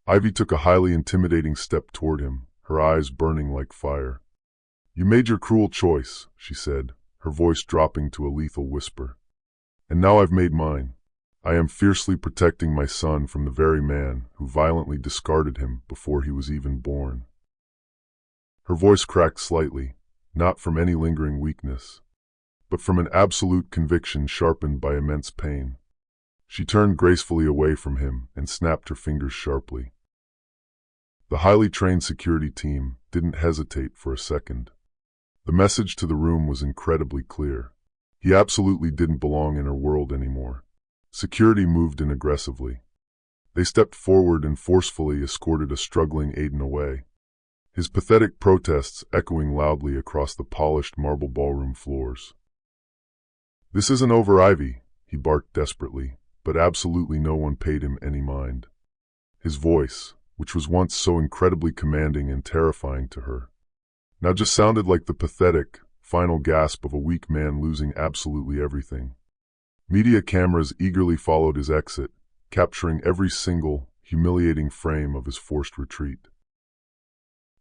Ivy took a highly intimidating step toward him, her eyes burning like fire. "You made your cruel choice," she said, her voice dropping to a lethal whisper. "And now I've made mine. I am fiercely protecting my son from the very man who violently discarded him before he was even born." Her voice cracked slightly, not from any lingering weakness, but from an absolute conviction sharpened by immense pain. She turned gracefully away from him and snapped her fingers sharply. The highly trained security team didn't hesitate for a second. The message to the room was incredibly clear. He absolutely didn't belong in her world anymore. Security moved in aggressively. They stepped forward and forcefully escorted a struggling Aiden away, his pathetic protests echoing loudly across the polished marble ballroom floors. "This isn't over, Ivy," he barked desperately, but absolutely no one paid him any mind. His voice, which was once so incredibly commanding and terrifying to her, now just sounded like the pathetic, final gasp of a weak man losing absolutely everything. Media cameras eagerly followed his exit, capturing every single, humiliating frame of his forced retreat.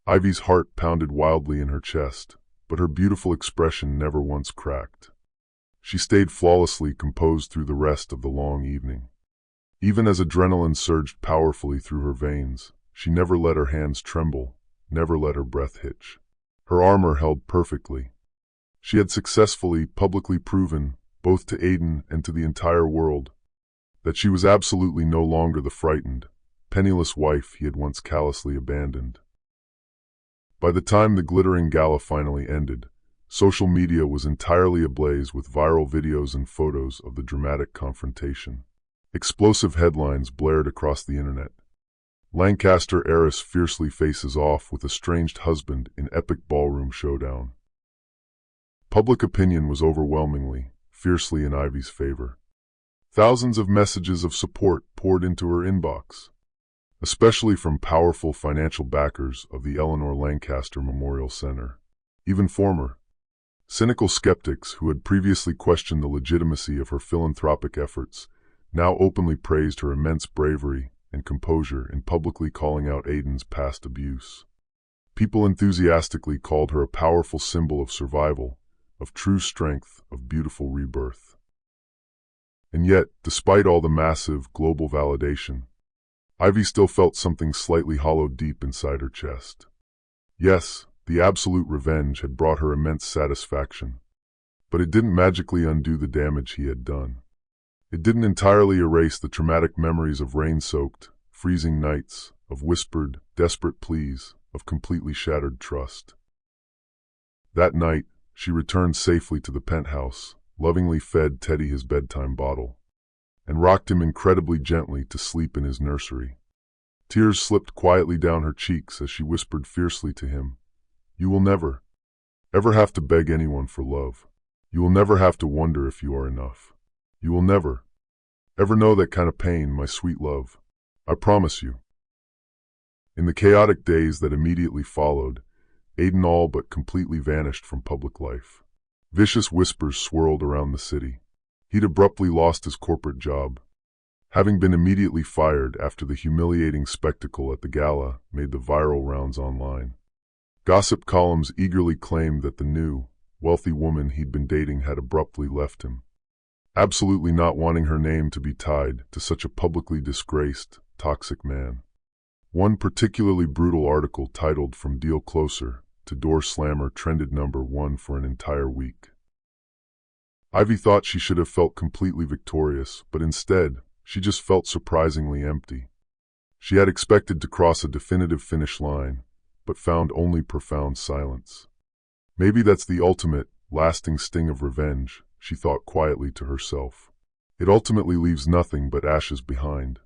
Ivy's heart pounded wildly in her chest, but her beautiful expression never once cracked. She stayed flawlessly composed through the rest of the long evening. Even as adrenaline surged powerfully through her veins, she never let her hands tremble, never let her breath hitch. Her armor held perfectly. She had successfully, publicly proven, both to Aiden and to the entire world, that she was absolutely no longer the frightened, penniless wife he had once callously abandoned. By the time the glittering gala finally ended, social media was entirely ablaze with viral videos and photos of the dramatic confrontation. Explosive headlines blared across the internet. Lancaster heiress fiercely faces off with estranged husband in epic ballroom showdown. Public opinion was overwhelmingly, fiercely in Ivy's favor. Thousands of messages of support poured into her inbox, especially from powerful financial backers of the Eleanor Lancaster Memorial Center. Even former, cynical skeptics who had previously questioned the legitimacy of her philanthropic efforts now openly praised her immense bravery and composure in publicly calling out Aiden's past abuse. People enthusiastically called her a powerful symbol of survival, of true strength, of beautiful rebirth. And yet, despite all the massive, global validation, Ivy still felt something slightly hollow deep inside her chest. Yes, the absolute revenge had brought her immense satisfaction, but it didn't magically undo the damage he had done. It didn't entirely erase the traumatic memories of rain-soaked, freezing nights, of whispered, desperate pleas, of completely shattered trust. That night, she returned safely to the penthouse, lovingly fed Teddy his bedtime bottle, and rocked him incredibly gently to sleep in his nursery. Tears slipped quietly down her cheeks as she whispered fiercely to him, "You will never, ever have to beg anyone for love. You will never have to wonder if you are enough. You will never, ever know that kind of pain, my sweet love. I promise you." In the chaotic days that immediately followed, Aiden all but completely vanished from public life. Vicious whispers swirled around the city. He'd abruptly lost his corporate job, having been immediately fired after the humiliating spectacle at the gala made the viral rounds online. Gossip columns eagerly claimed that the new, wealthy woman he'd been dating had abruptly left him, absolutely not wanting her name to be tied to such a publicly disgraced, toxic man. One particularly brutal article titled "From Deal Closer to Door Slammer" trended #1 for an entire week. Ivy thought she should have felt completely victorious, but instead, she just felt surprisingly empty. She had expected to cross a definitive finish line, but found only profound silence. Maybe that's the ultimate, lasting sting of revenge, she thought quietly to herself. It ultimately leaves nothing but ashes behind.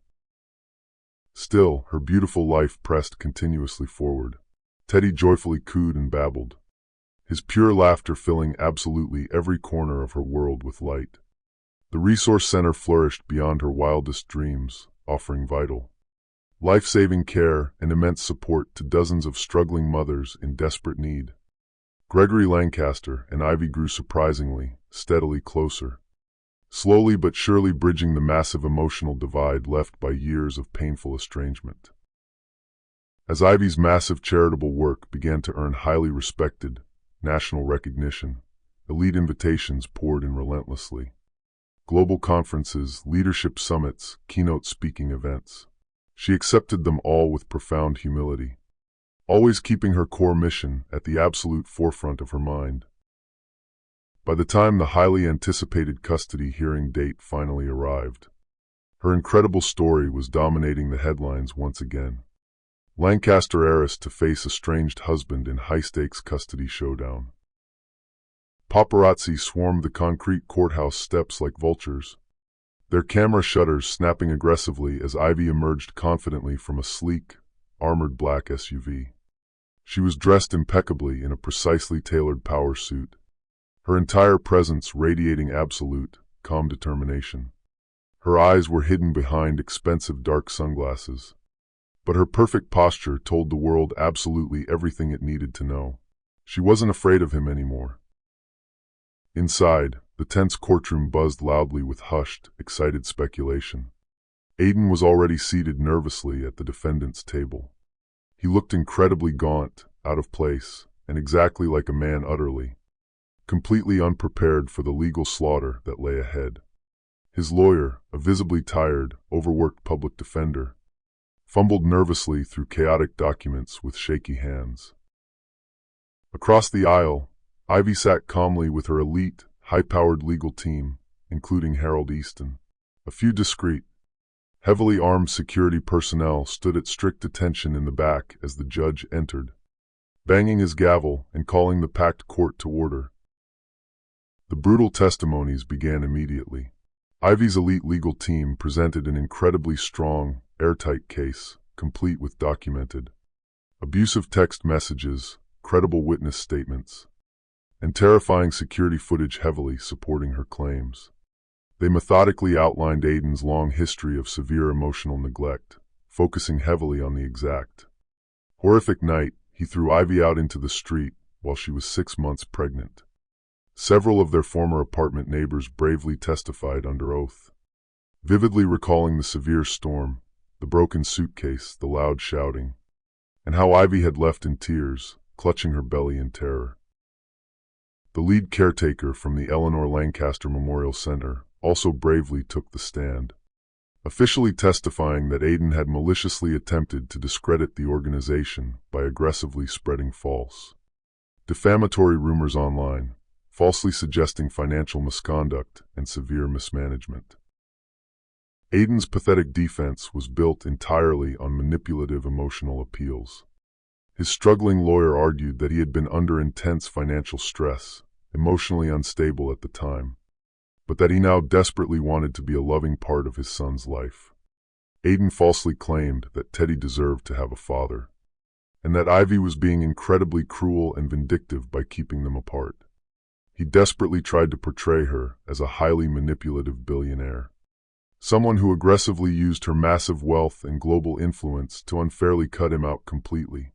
Still, her beautiful life pressed continuously forward. Teddy joyfully cooed and babbled, his pure laughter filling absolutely every corner of her world with light. The resource center flourished beyond her wildest dreams, offering vital, life-saving care and immense support to dozens of struggling mothers in desperate need. Gregory Lancaster and Ivy grew surprisingly, steadily closer, slowly but surely bridging the massive emotional divide left by years of painful estrangement. As Ivy's massive charitable work began to earn highly respected, national recognition, elite invitations poured in relentlessly. Global conferences, leadership summits, keynote speaking events. She accepted them all with profound humility, always keeping her core mission at the absolute forefront of her mind. By the time the highly anticipated custody hearing date finally arrived, her incredible story was dominating the headlines once again. Lancaster heiress to face estranged husband in high-stakes custody showdown. Paparazzi swarmed the concrete courthouse steps like vultures, their camera shutters snapping aggressively as Ivy emerged confidently from a sleek, armored black SUV. She was dressed impeccably in a precisely tailored power suit, her entire presence radiating absolute, calm determination. Her eyes were hidden behind expensive dark sunglasses, but her perfect posture told the world absolutely everything it needed to know. She wasn't afraid of him anymore. Inside, the tense courtroom buzzed loudly with hushed, excited speculation. Aiden was already seated nervously at the defendant's table. He looked incredibly gaunt, out of place, and exactly like a man completely unprepared for the legal slaughter that lay ahead. His lawyer, a visibly tired, overworked public defender, fumbled nervously through chaotic documents with shaky hands. Across the aisle, Ivy sat calmly with her elite, high-powered legal team, including Harold Easton. A few discreet, heavily armed security personnel stood at strict attention in the back as the judge entered, banging his gavel and calling the packed court to order. The brutal testimonies began immediately. Ivy's elite legal team presented an incredibly strong, airtight case, complete with documented, abusive text messages, credible witness statements, and terrifying security footage heavily supporting her claims. They methodically outlined Aiden's long history of severe emotional neglect, focusing heavily on the exact, horrific night he threw Ivy out into the street while she was 6 months pregnant. Several of their former apartment neighbors bravely testified under oath, vividly recalling the severe storm, the broken suitcase, the loud shouting, and how Ivy had left in tears, clutching her belly in terror. The lead caretaker from the Eleanor Lancaster Memorial Center also bravely took the stand, officially testifying that Aiden had maliciously attempted to discredit the organization by aggressively spreading false, defamatory rumors online, falsely suggesting financial misconduct and severe mismanagement. Aiden's pathetic defense was built entirely on manipulative emotional appeals. His struggling lawyer argued that he had been under intense financial stress, emotionally unstable at the time, but that he now desperately wanted to be a loving part of his son's life. Aiden falsely claimed that Teddy deserved to have a father, and that Ivy was being incredibly cruel and vindictive by keeping them apart. He desperately tried to portray her as a highly manipulative billionaire, someone who aggressively used her massive wealth and global influence to unfairly cut him out completely.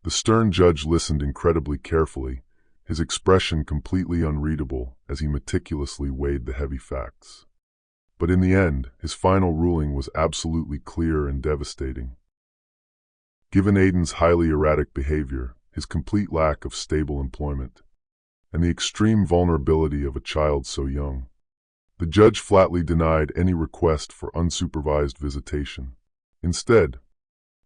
The stern judge listened incredibly carefully, his expression completely unreadable as he meticulously weighed the heavy facts. But in the end, his final ruling was absolutely clear and devastating. Given Aiden's highly erratic behavior, his complete lack of stable employment, and the extreme vulnerability of a child so young, the judge flatly denied any request for unsupervised visitation. Instead,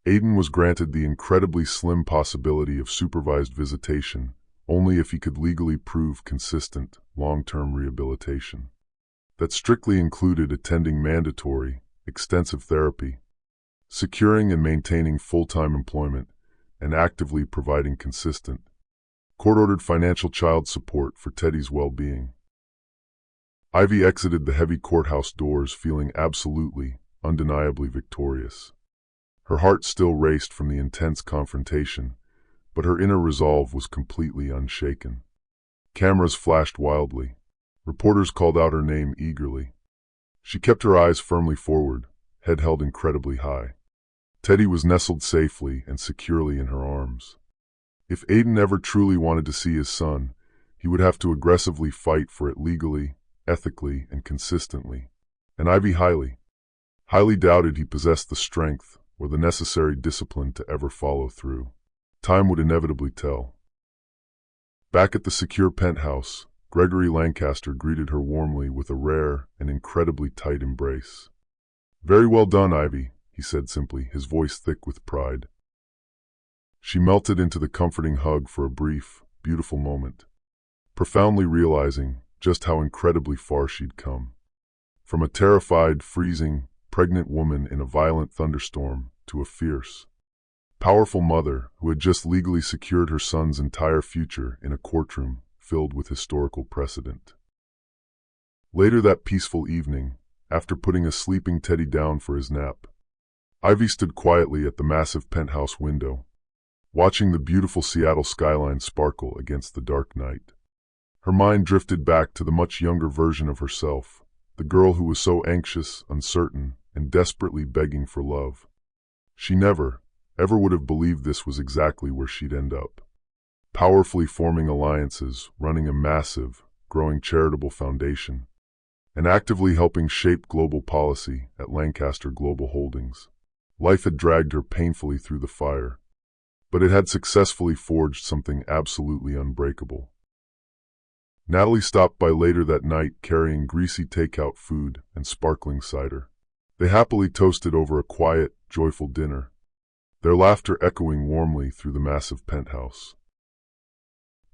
Aiden was granted the incredibly slim possibility of supervised visitation only if he could legally prove consistent, long-term rehabilitation. That strictly included attending mandatory, extensive therapy, securing and maintaining full-time employment, and actively providing consistent, court-ordered financial child support for Teddy's well-being. Ivy exited the heavy courthouse doors feeling absolutely, undeniably victorious. Her heart still raced from the intense confrontation, but her inner resolve was completely unshaken. Cameras flashed wildly. Reporters called out her name eagerly. She kept her eyes firmly forward, head held incredibly high. Teddy was nestled safely and securely in her arms. If Aiden ever truly wanted to see his son, he would have to aggressively fight for it legally, ethically, and consistently. And Ivy highly doubted he possessed the strength or the necessary discipline to ever follow through. Time would inevitably tell. Back at the secure penthouse, Gregory Lancaster greeted her warmly with a rare and incredibly tight embrace. "Very well done, Ivy," he said simply, his voice thick with pride. She melted into the comforting hug for a brief, beautiful moment, profoundly realizing just how incredibly far she'd come. From a terrified, freezing, pregnant woman in a violent thunderstorm to a fierce, powerful mother who had just legally secured her son's entire future in a courtroom filled with historical precedent. Later that peaceful evening, after putting a sleeping Teddy down for his nap, Ivy stood quietly at the massive penthouse window, watching the beautiful Seattle skyline sparkle against the dark night. Her mind drifted back to the much younger version of herself, the girl who was so anxious, uncertain, and desperately begging for love. She never, ever would have believed this was exactly where she'd end up. Powerfully forming alliances, running a massive, growing charitable foundation, and actively helping shape global policy at Lancaster Global Holdings. Life had dragged her painfully through the fire, but it had successfully forged something absolutely unbreakable. Natalie stopped by later that night carrying greasy takeout food and sparkling cider. They happily toasted over a quiet, joyful dinner, their laughter echoing warmly through the massive penthouse.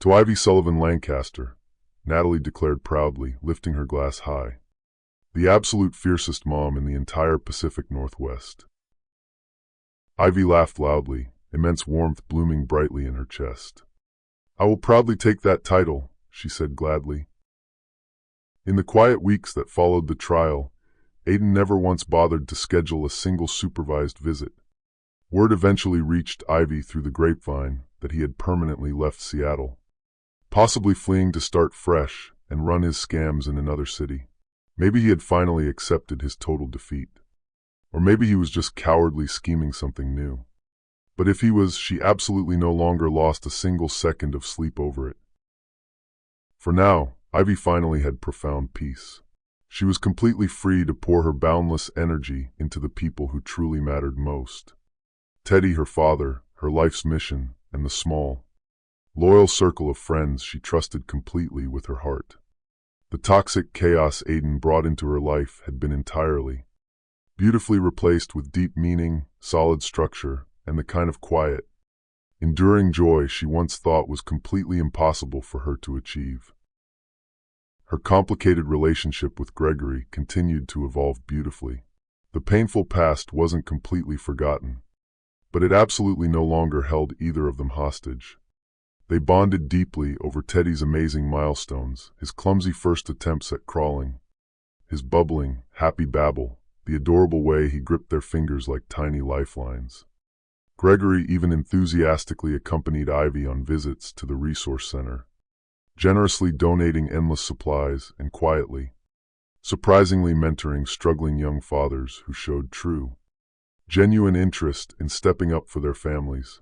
To Ivy Sullivan Lancaster, Natalie declared proudly, lifting her glass high. The absolute fiercest mom in the entire Pacific Northwest. Ivy laughed loudly, immense warmth blooming brightly in her chest. "I will proudly take that title," she said gladly. In the quiet weeks that followed the trial, Aiden never once bothered to schedule a single supervised visit. Word eventually reached Ivy through the grapevine that he had permanently left Seattle, possibly fleeing to start fresh and run his scams in another city. Maybe he had finally accepted his total defeat. Or maybe he was just cowardly scheming something new. But if he was, she absolutely no longer lost a single second of sleep over it. For now, Ivy finally had profound peace. She was completely free to pour her boundless energy into the people who truly mattered most. Teddy, her father, her life's mission, and the small, loyal circle of friends she trusted completely with her heart. The toxic chaos Aiden brought into her life had been entirely, beautifully replaced with deep meaning, solid structure, and the kind of quiet, enduring joy she once thought was completely impossible for her to achieve. Her complicated relationship with Gregory continued to evolve beautifully. The painful past wasn't completely forgotten, but it absolutely no longer held either of them hostage. They bonded deeply over Teddy's amazing milestones, his clumsy first attempts at crawling, his bubbling, happy babble, the adorable way he gripped their fingers like tiny lifelines. Gregory even enthusiastically accompanied Ivy on visits to the resource center, generously donating endless supplies and quietly, surprisingly mentoring struggling young fathers who showed true, genuine interest in stepping up for their families.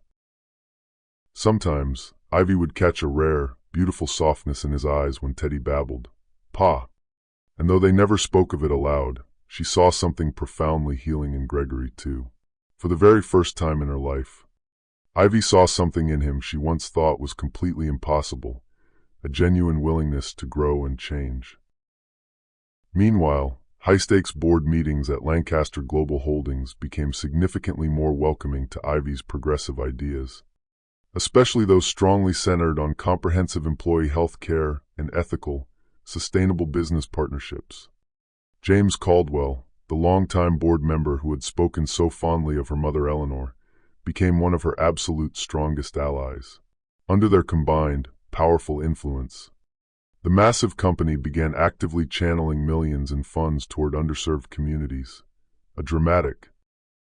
Sometimes, Ivy would catch a rare, beautiful softness in his eyes when Teddy babbled, "Pa." And though they never spoke of it aloud, she saw something profoundly healing in Gregory too. For the very first time in her life, Ivy saw something in him she once thought was completely impossible, a genuine willingness to grow and change. Meanwhile, high-stakes board meetings at Lancaster Global Holdings became significantly more welcoming to Ivy's progressive ideas, especially those strongly centered on comprehensive employee health care and ethical, sustainable business partnerships. James Caldwell, the longtime board member who had spoken so fondly of her mother Eleanor, became one of her absolute strongest allies. Under their combined, powerful influence, the massive company began actively channeling millions in funds toward underserved communities, a dramatic,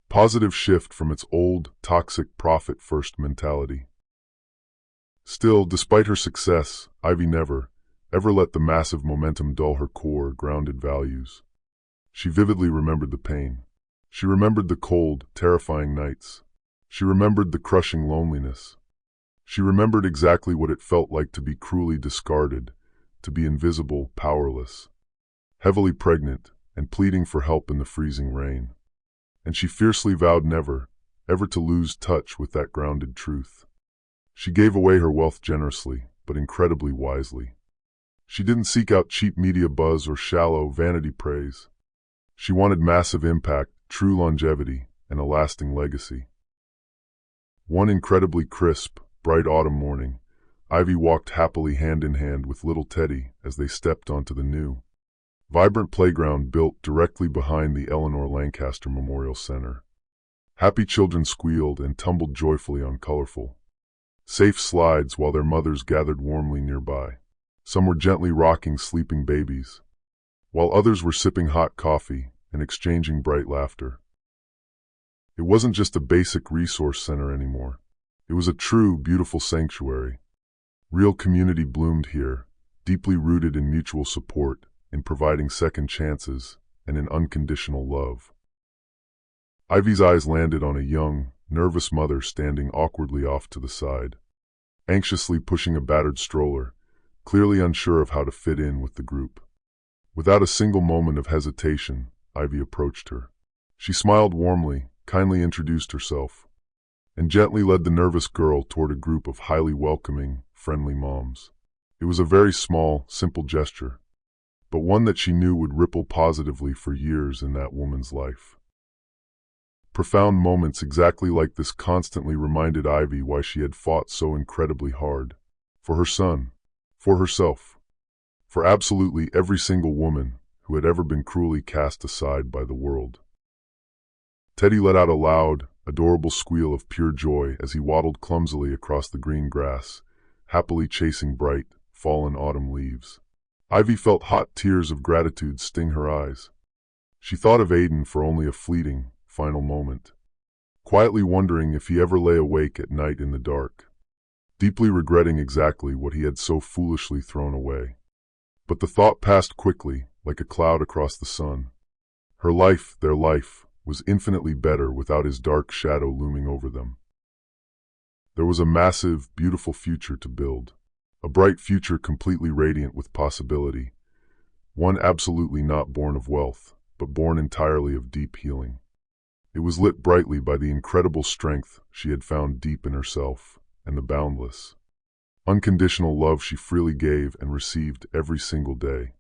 positive shift from its old, toxic profit-first mentality. Still, despite her success, Ivy never, ever let the massive momentum dull her core, grounded values. She vividly remembered the pain. She remembered the cold, terrifying nights. She remembered the crushing loneliness. She remembered exactly what it felt like to be cruelly discarded, to be invisible, powerless, heavily pregnant, and pleading for help in the freezing rain. And she fiercely vowed never, ever to lose touch with that grounded truth. She gave away her wealth generously, but incredibly wisely. She didn't seek out cheap media buzz or shallow, vanity praise. She wanted massive impact, true longevity, and a lasting legacy. One incredibly crisp, bright autumn morning, Ivy walked happily hand in hand with little Teddy as they stepped onto the new, vibrant playground built directly behind the Eleanor Lancaster Memorial Center. Happy children squealed and tumbled joyfully on colorful, safe slides while their mothers gathered warmly nearby. Some were gently rocking sleeping babies, while others were sipping hot coffee and exchanging bright laughter. It wasn't just a basic resource center anymore. It was a true, beautiful sanctuary. Real community bloomed here, deeply rooted in mutual support, in providing second chances, and in unconditional love. Ivy's eyes landed on a young, nervous mother standing awkwardly off to the side, anxiously pushing a battered stroller, clearly unsure of how to fit in with the group. Without a single moment of hesitation, Ivy approached her. She smiled warmly, kindly introduced herself, and gently led the nervous girl toward a group of highly welcoming, friendly moms. It was a very small, simple gesture, but one that she knew would ripple positively for years in that woman's life. Profound moments exactly like this constantly reminded Ivy why she had fought so incredibly hard. For her son, for herself, for absolutely every single woman who had ever been cruelly cast aside by the world. Teddy let out a loud, adorable squeal of pure joy as he waddled clumsily across the green grass, happily chasing bright, fallen autumn leaves. Ivy felt hot tears of gratitude sting her eyes. She thought of Aiden for only a fleeting, final moment, quietly wondering if he ever lay awake at night in the dark, deeply regretting exactly what he had so foolishly thrown away. But the thought passed quickly, like a cloud across the sun. Her life, their life, was infinitely better without his dark shadow looming over them. There was a massive, beautiful future to build, a bright future completely radiant with possibility, one absolutely not born of wealth, but born entirely of deep healing. It was lit brightly by the incredible strength she had found deep in herself, and the boundless, unconditional love she freely gave and received every single day.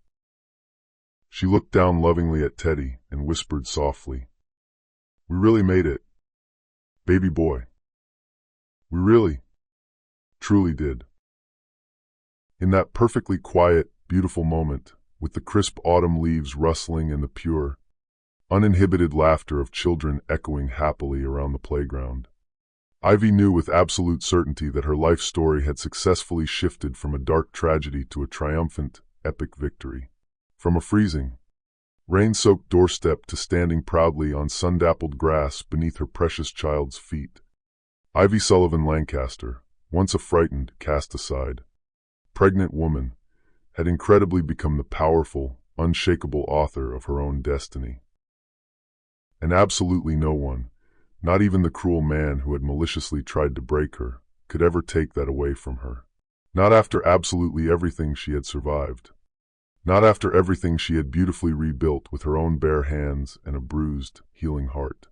She looked down lovingly at Teddy and whispered softly, "We really made it, baby boy. We really, truly did." In that perfectly quiet, beautiful moment, with the crisp autumn leaves rustling and the pure, uninhibited laughter of children echoing happily around the playground, Ivy knew with absolute certainty that her life story had successfully shifted from a dark tragedy to a triumphant, epic victory. From a freezing, rain-soaked doorstep to standing proudly on sun-dappled grass beneath her precious child's feet, Ivy Sullivan Lancaster, once a frightened, cast-aside, pregnant woman, had incredibly become the powerful, unshakable author of her own destiny. And absolutely no one, not even the cruel man who had maliciously tried to break her, could ever take that away from her. Not after absolutely everything she had survived. Not after everything she had beautifully rebuilt with her own bare hands and a bruised, healing heart.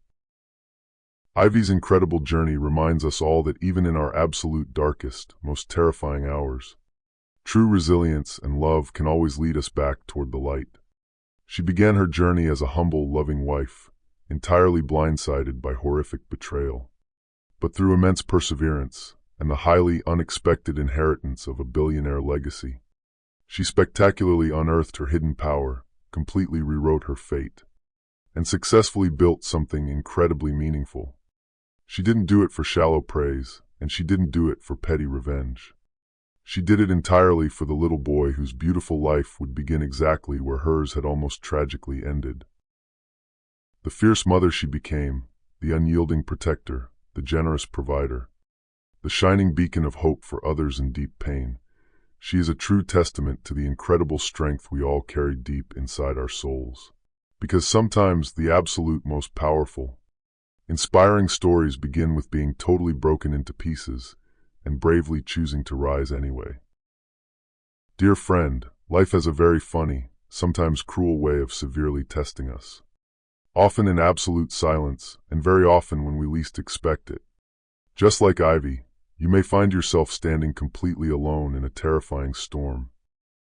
Ivy's incredible journey reminds us all that even in our absolute darkest, most terrifying hours, true resilience and love can always lead us back toward the light. She began her journey as a humble, loving wife, entirely blindsided by horrific betrayal. But through immense perseverance and the highly unexpected inheritance of a billionaire legacy, she spectacularly unearthed her hidden power, completely rewrote her fate, and successfully built something incredibly meaningful. She didn't do it for shallow praise, and she didn't do it for petty revenge. She did it entirely for the little boy whose beautiful life would begin exactly where hers had almost tragically ended. The fierce mother she became, the unyielding protector, the generous provider, the shining beacon of hope for others in deep pain, she is a true testament to the incredible strength we all carry deep inside our souls. Because sometimes the absolute most powerful, inspiring stories begin with being totally broken into pieces and bravely choosing to rise anyway. Dear friend, life has a very funny, sometimes cruel way of severely testing us. Often in absolute silence, and very often when we least expect it. Just like Ivy, you may find yourself standing completely alone in a terrifying storm,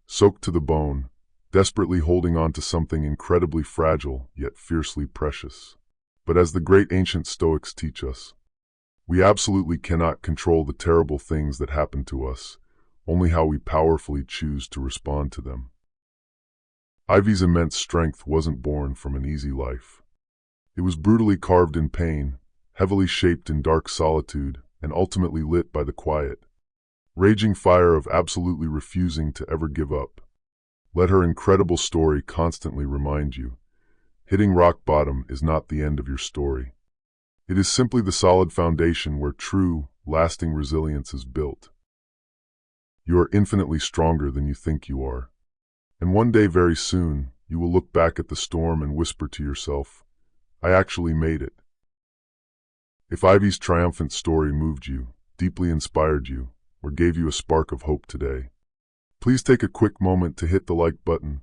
soaked to the bone, desperately holding on to something incredibly fragile yet fiercely precious. But as the great ancient Stoics teach us, we absolutely cannot control the terrible things that happen to us, only how we powerfully choose to respond to them. Ivy's immense strength wasn't born from an easy life. It was brutally carved in pain, heavily shaped in dark solitude, and ultimately lit by the quiet, raging fire of absolutely refusing to ever give up. Let her incredible story constantly remind you, hitting rock bottom is not the end of your story. It is simply the solid foundation where true, lasting resilience is built. You are infinitely stronger than you think you are. And one day very soon, you will look back at the storm and whisper to yourself, I actually made it. If Ivy's triumphant story moved you, deeply inspired you, or gave you a spark of hope today, please take a quick moment to hit the like button.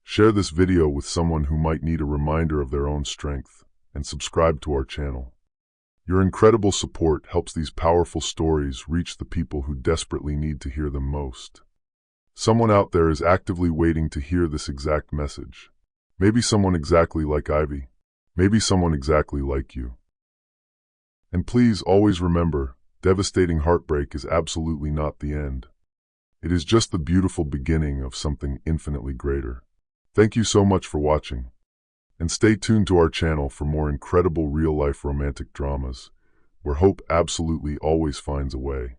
Share this video with someone who might need a reminder of their own strength, and subscribe to our channel. Your incredible support helps these powerful stories reach the people who desperately need to hear them most. Someone out there is actively waiting to hear this exact message. Maybe someone exactly like Ivy. Maybe someone exactly like you. And please always remember, devastating heartbreak is absolutely not the end. It is just the beautiful beginning of something infinitely greater. Thank you so much for watching. And stay tuned to our channel for more incredible real-life romantic dramas, where hope absolutely always finds a way.